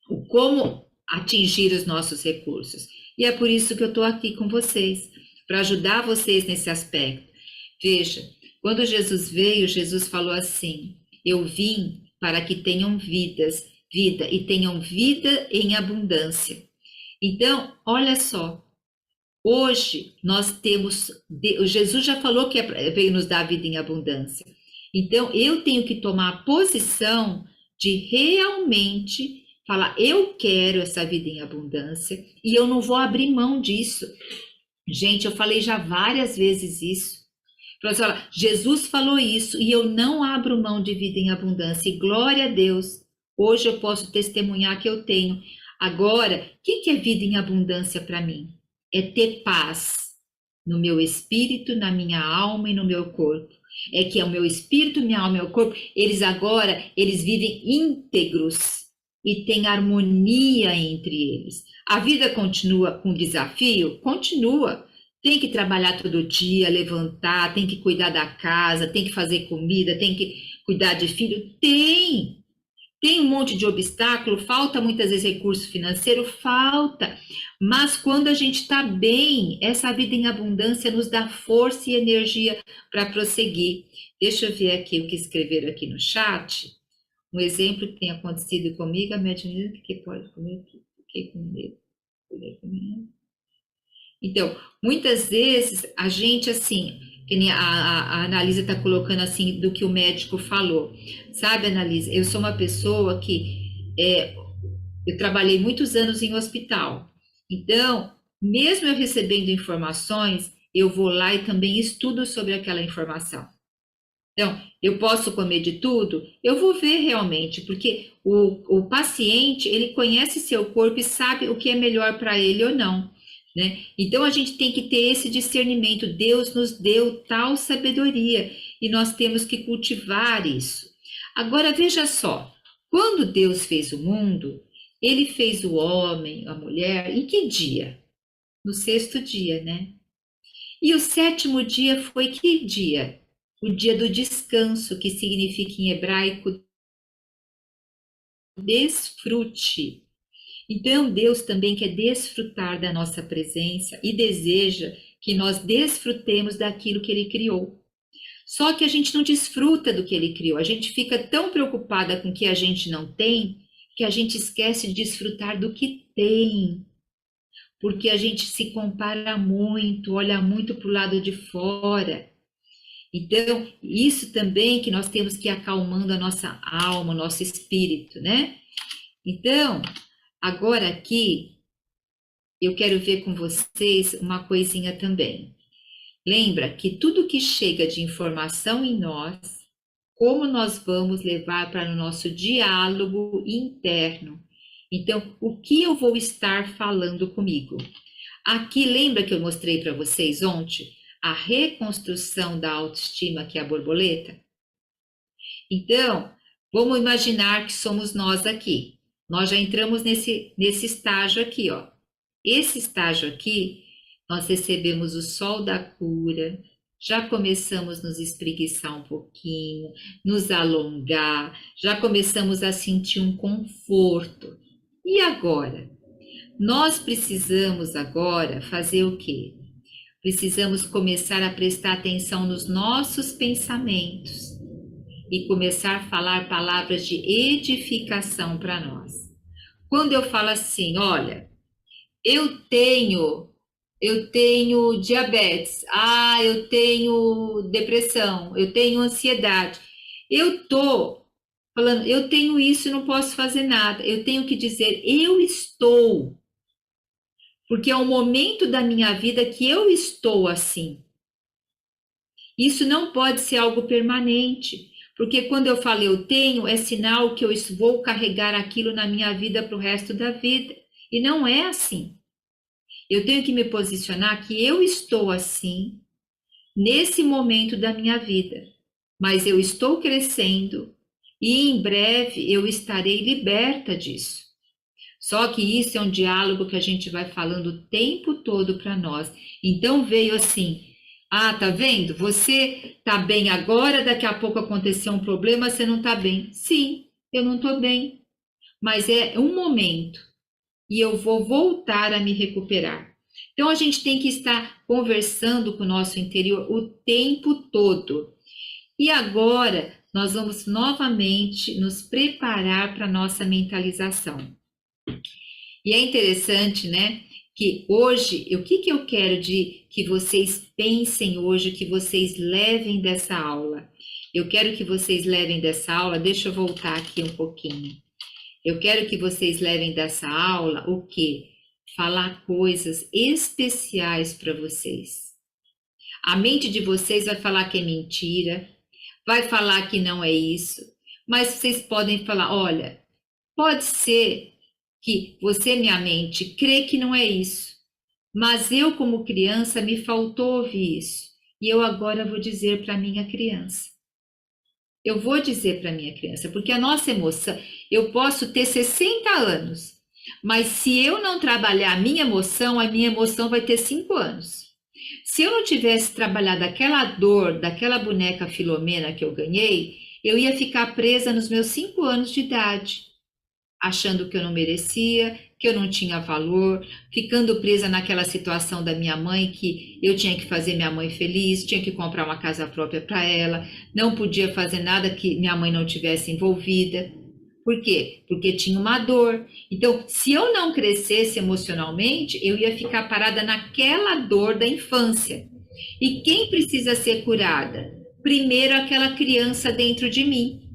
O como atingir os nossos recursos. E é por isso que eu estou aqui com vocês, para ajudar vocês nesse aspecto. Veja, quando Jesus veio, Jesus falou assim: eu vim para que tenham vida e tenham vida em abundância. Então, olha só, hoje nós temos, Jesus já falou que veio nos dar vida em abundância. Então, eu tenho que tomar a posição de realmente falar, eu quero essa vida em abundância e eu não vou abrir mão disso. Gente, eu falei já várias vezes isso. Professora, Jesus falou isso e eu não abro mão de vida em abundância. E glória a Deus, hoje eu posso testemunhar que eu tenho. Agora, o que é vida em abundância para mim? É ter paz no meu espírito, na minha alma e no meu corpo. É que é o meu espírito, minha alma e meu corpo, eles vivem íntegros e tem harmonia entre eles. A vida continua com desafio? Continua. Tem que trabalhar todo dia, levantar, tem que cuidar da casa, tem que fazer comida, tem que cuidar de filho? Tem. Tem um monte de obstáculo, falta muitas vezes recurso financeiro, falta. Mas quando a gente está bem, essa vida em abundância nos dá força e energia para prosseguir. Deixa eu ver aqui o que escreveram aqui no chat. Um exemplo que tem acontecido comigo, a médium que pode comer, fiquei com medo. Então, muitas vezes a gente assim, que nem a Analisa está colocando assim do que o médico falou. Sabe, Analisa, eu sou uma pessoa que eu trabalhei muitos anos em hospital. Então, mesmo eu recebendo informações, eu vou lá e também estudo sobre aquela informação. Então, eu posso comer de tudo? Eu vou ver realmente, porque o paciente, ele conhece seu corpo e sabe o que é melhor para ele ou não, né? Então, a gente tem que ter esse discernimento. Deus nos deu tal sabedoria e nós temos que cultivar isso. Agora, veja só, quando Deus fez o mundo, ele fez o homem, a mulher, em que dia? No 6º dia, né? E o 7º dia foi que dia? O dia do descanso, que significa em hebraico desfrute. Então, Deus também quer desfrutar da nossa presença e deseja que nós desfrutemos daquilo que Ele criou. Só que a gente não desfruta do que Ele criou, a gente fica tão preocupada com o que a gente não tem, que a gente esquece de desfrutar do que tem. Porque a gente se compara muito, olha muito para o lado de fora. Então, isso também que nós temos que ir acalmando a nossa alma, o nosso espírito, né? Então, agora aqui, eu quero ver com vocês uma coisinha também. Lembra que tudo que chega de informação em nós, como nós vamos levar para o nosso diálogo interno. Então, o que eu vou estar falando comigo? Aqui, lembra que eu mostrei para vocês ontem? A reconstrução da autoestima, que é a borboleta? Então, vamos imaginar que somos nós aqui. Nós já entramos nesse estágio aqui, ó. Esse estágio aqui, nós recebemos o sol da cura, já começamos a nos espreguiçar um pouquinho, nos alongar, já começamos a sentir um conforto. E agora? Nós precisamos agora fazer o quê? Precisamos começar a prestar atenção nos nossos pensamentos e começar a falar palavras de edificação para nós. Quando eu falo assim, olha, eu tenho diabetes, eu tenho depressão, eu tenho ansiedade, eu tô falando, eu tenho isso e não posso fazer nada, eu tenho que dizer, eu estou. Porque é o momento da minha vida que eu estou assim. Isso não pode ser algo permanente, porque quando eu falo eu tenho, é sinal que eu vou carregar aquilo na minha vida para o resto da vida. E não é assim. Eu tenho que me posicionar que eu estou assim, nesse momento da minha vida. Mas eu estou crescendo e em breve eu estarei liberta disso. Só que isso é um diálogo que a gente vai falando o tempo todo para nós. Então veio assim, tá vendo? Você tá bem agora, daqui a pouco aconteceu um problema, você não tá bem. Sim, eu não tô bem, mas é um momento e eu vou voltar a me recuperar. Então a gente tem que estar conversando com o nosso interior o tempo todo. E agora nós vamos novamente nos preparar para a nossa mentalização. E é interessante, né, que hoje, o que eu quero que vocês pensem hoje, que vocês levem dessa aula? Eu quero que vocês levem dessa aula, deixa eu voltar aqui um pouquinho. Eu quero que vocês levem dessa aula o quê? Falar coisas especiais para vocês. A mente de vocês vai falar que é mentira, vai falar que não é isso, mas vocês podem falar, olha, pode ser que você, minha mente, crê que não é isso, mas eu, como criança, me faltou ouvir isso, e eu agora vou dizer para minha criança. Eu vou dizer para minha criança, porque a nossa emoção, eu posso ter 60 anos, mas se eu não trabalhar a minha emoção vai ter 5 anos. Se eu não tivesse trabalhado aquela dor daquela boneca Filomena que eu ganhei, eu ia ficar presa nos meus 5 anos de idade, achando que eu não merecia, que eu não tinha valor, ficando presa naquela situação da minha mãe, que eu tinha que fazer minha mãe feliz, tinha que comprar uma casa própria para ela, não podia fazer nada que minha mãe não tivesse envolvida. Por quê? Porque tinha uma dor. Então, se eu não crescesse emocionalmente, eu ia ficar parada naquela dor da infância. E quem precisa ser curada? Primeiro, aquela criança dentro de mim.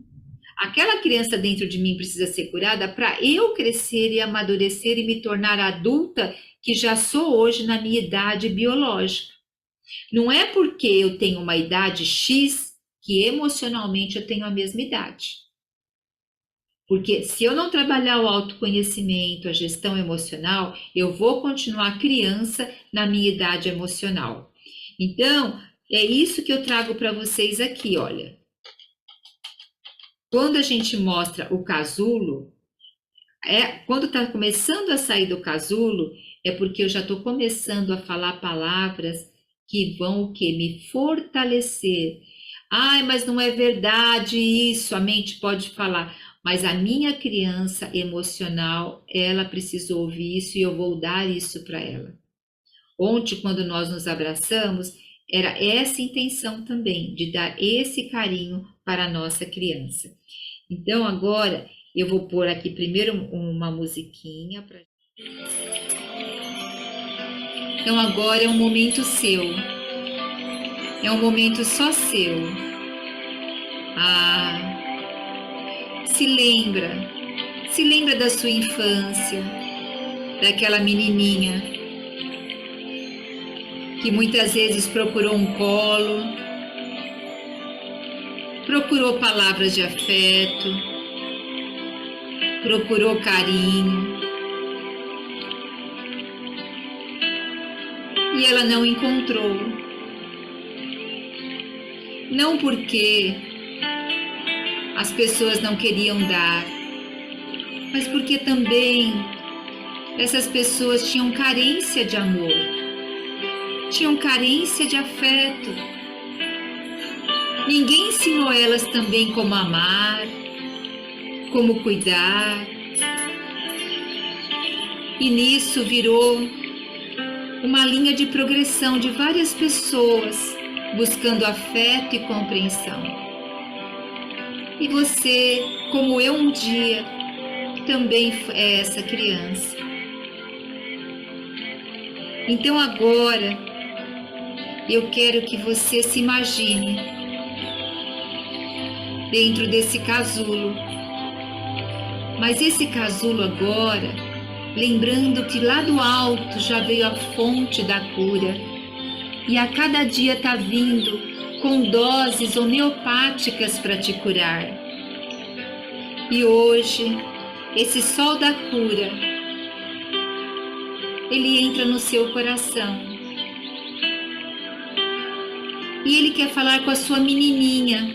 Aquela criança dentro de mim precisa ser curada para eu crescer e amadurecer e me tornar adulta que já sou hoje na minha idade biológica. Não é porque eu tenho uma idade X que emocionalmente eu tenho a mesma idade. Porque se eu não trabalhar o autoconhecimento, a gestão emocional, eu vou continuar criança na minha idade emocional. Então, é isso que eu trago para vocês aqui, olha. Quando a gente mostra o casulo, quando está começando a sair do casulo, é porque eu já estou começando a falar palavras que vão o quê? Me fortalecer. Mas não é verdade isso, a mente pode falar. Mas a minha criança emocional, ela precisou ouvir isso e eu vou dar isso para ela. Ontem, quando nós nos abraçamos, era essa intenção também, de dar esse carinho para a nossa criança. Então, agora, eu vou pôr aqui primeiro uma musiquinha. Então, agora é um momento seu. É um momento só seu. Se lembra da sua infância, daquela menininha que muitas vezes procurou um colo, procurou palavras de afeto, procurou carinho, e ela não encontrou. Não porque as pessoas não queriam dar, mas porque também essas pessoas tinham carência de amor, tinham carência de afeto. Ninguém ensinou elas também como amar, como cuidar. E nisso virou uma linha de progressão de várias pessoas buscando afeto e compreensão. E você, como eu um dia, também é essa criança. Então agora, eu quero que você se imagine dentro desse casulo. Mas esse casulo agora, lembrando que lá do alto já veio a fonte da cura. E a cada dia está vindo com doses homeopáticas para te curar. E hoje, esse sol da cura, ele entra no seu coração. E ele quer falar com a sua menininha,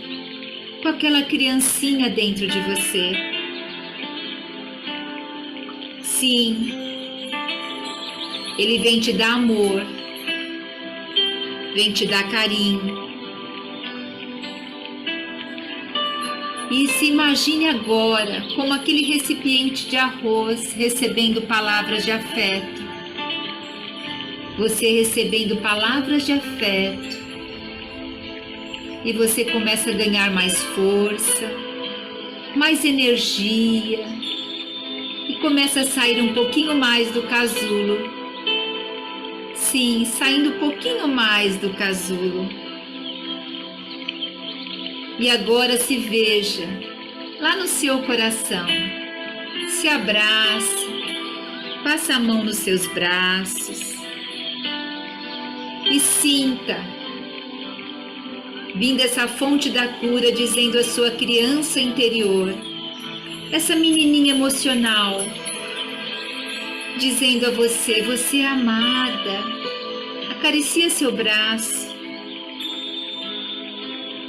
com aquela criancinha dentro de você. sim, Ele vem te dar amor, vem te dar carinho. E se imagine agora como aquele recipiente de arroz recebendo palavras de afeto. Você recebendo palavras de afeto. E você começa a ganhar mais força, mais energia. E começa a sair um pouquinho mais do casulo. Sim, saindo um pouquinho mais do casulo. E agora se veja lá no seu coração, se abrace, passa a mão nos seus braços e sinta, vindo essa fonte da cura, dizendo à sua criança interior, essa menininha emocional, dizendo a você, você é amada, acaricia seu braço.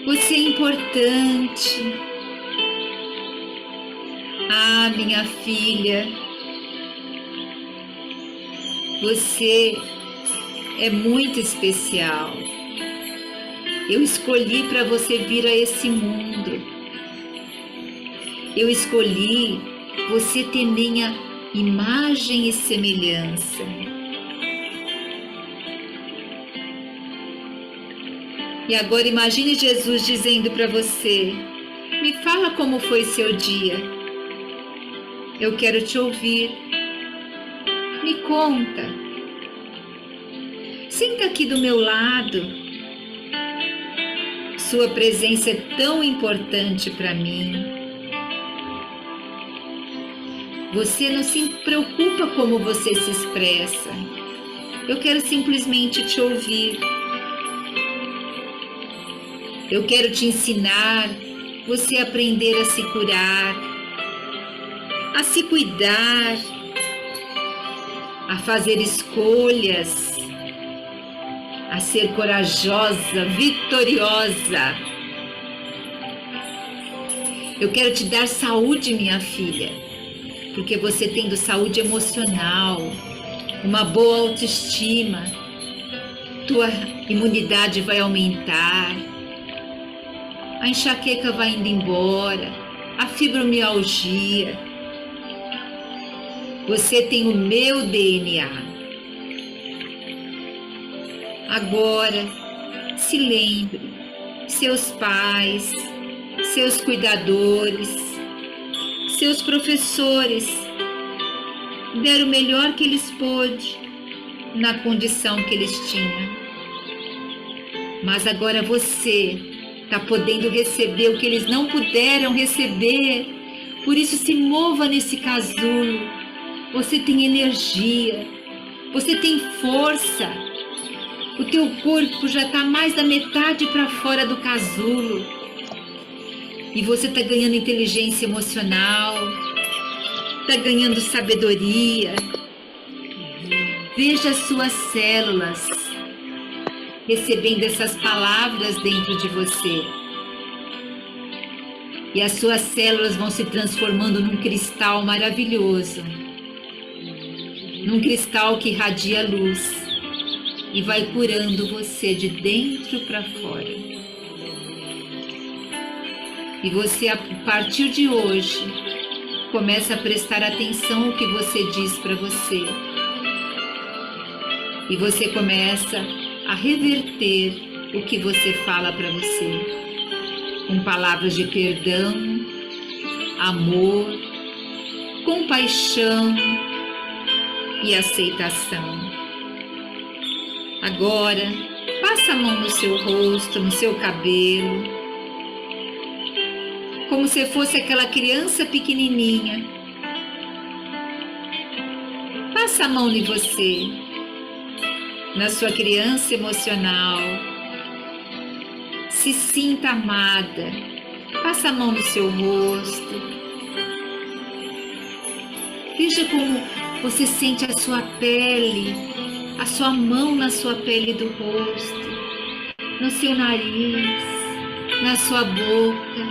Você é importante. Ah, minha filha, você é muito especial. Eu escolhi para você vir a esse mundo. Eu escolhi você ter minha imagem e semelhança. E agora imagine Jesus dizendo para você, me fala como foi seu dia. Eu quero te ouvir. Me conta. Senta aqui do meu lado. Sua presença é tão importante para mim. Você não se preocupa como você se expressa. Eu quero simplesmente te ouvir. Eu quero te ensinar, você aprender a se curar, a se cuidar, a fazer escolhas, a ser corajosa, vitoriosa. Eu quero te dar saúde, minha filha, porque você tendo saúde emocional, uma boa autoestima, tua imunidade vai aumentar. A enxaqueca vai indo embora, a fibromialgia. Você tem o meu DNA. Agora, se lembre, seus pais, seus cuidadores, seus professores deram o melhor que eles pôde na condição que eles tinham. Mas agora você está podendo receber o que eles não puderam receber. Por isso se mova nesse casulo. Você tem energia, você tem força. O teu corpo já está mais da metade para fora do casulo. E você está ganhando inteligência emocional, está ganhando sabedoria. Veja as suas células recebendo essas palavras dentro de você. E as suas células vão se transformando num cristal maravilhoso. Num cristal que irradia luz e vai curando você de dentro para fora. E você, a partir de hoje, começa a prestar atenção ao que você diz para você. E você começa a reverter o que você fala para você, com palavras de perdão, amor, compaixão e aceitação. Agora, passa a mão no seu rosto, no seu cabelo, como se fosse aquela criança pequenininha. Passa a mão em você, na sua criança emocional. Se sinta amada. Passa a mão no seu rosto. Veja como você sente a sua pele, a sua mão na sua pele do rosto, no seu nariz, na sua boca,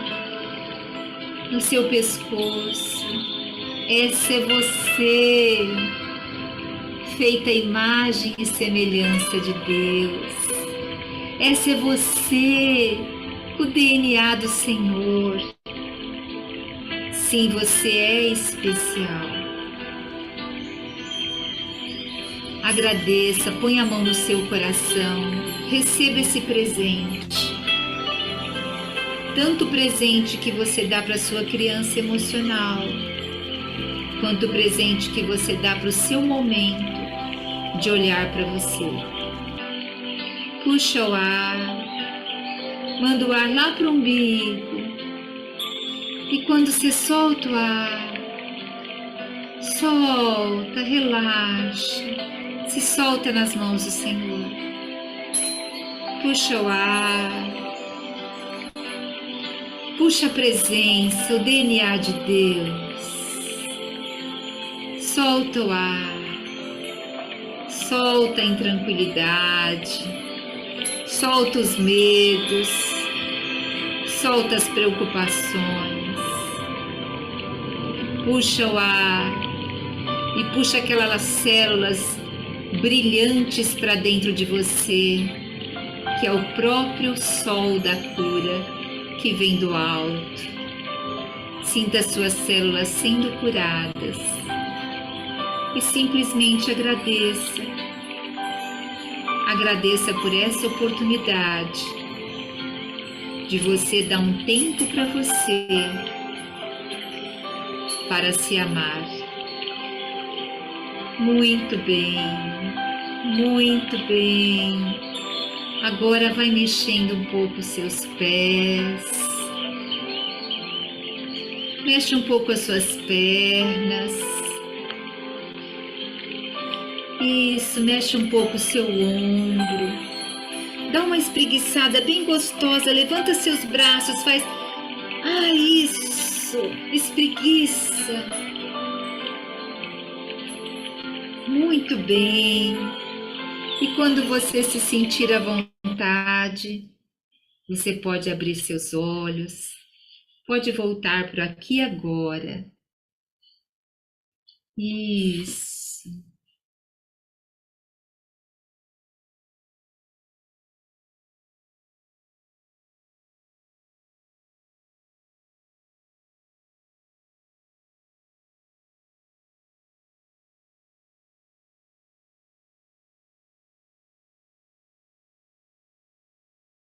no seu pescoço. Essa é você, feita à imagem e semelhança de Deus. Essa é você, o DNA do Senhor. Sim, você é especial. Agradeça, põe a mão no seu coração, receba esse presente. Tanto o presente que você dá para sua criança emocional, quanto o presente que você dá para o seu momento de olhar para você. Puxa o ar, manda o ar lá para o umbigo. E quando você solta o ar, solta, relaxa, se solta nas mãos do Senhor. Puxa o ar, puxa a presença, o DNA de Deus. Solta o ar, solta em tranquilidade, solta os medos, solta as preocupações. Puxa o ar e puxa aquelas células brilhantes para dentro de você, que é o próprio sol da cura que vem do alto. Sinta suas células sendo curadas e simplesmente agradeça. Agradeça por essa oportunidade de você dar um tempo para você, para se amar. Muito bem, muito bem. Agora vai mexendo um pouco os seus pés. Mexe um pouco as suas pernas. Isso, mexe um pouco o seu ombro. Dá uma espreguiçada bem gostosa, levanta seus braços, faz... Ah, isso! Espreguiça. Muito bem. E quando você se sentir à vontade, você pode abrir seus olhos, pode voltar para aqui agora. Isso.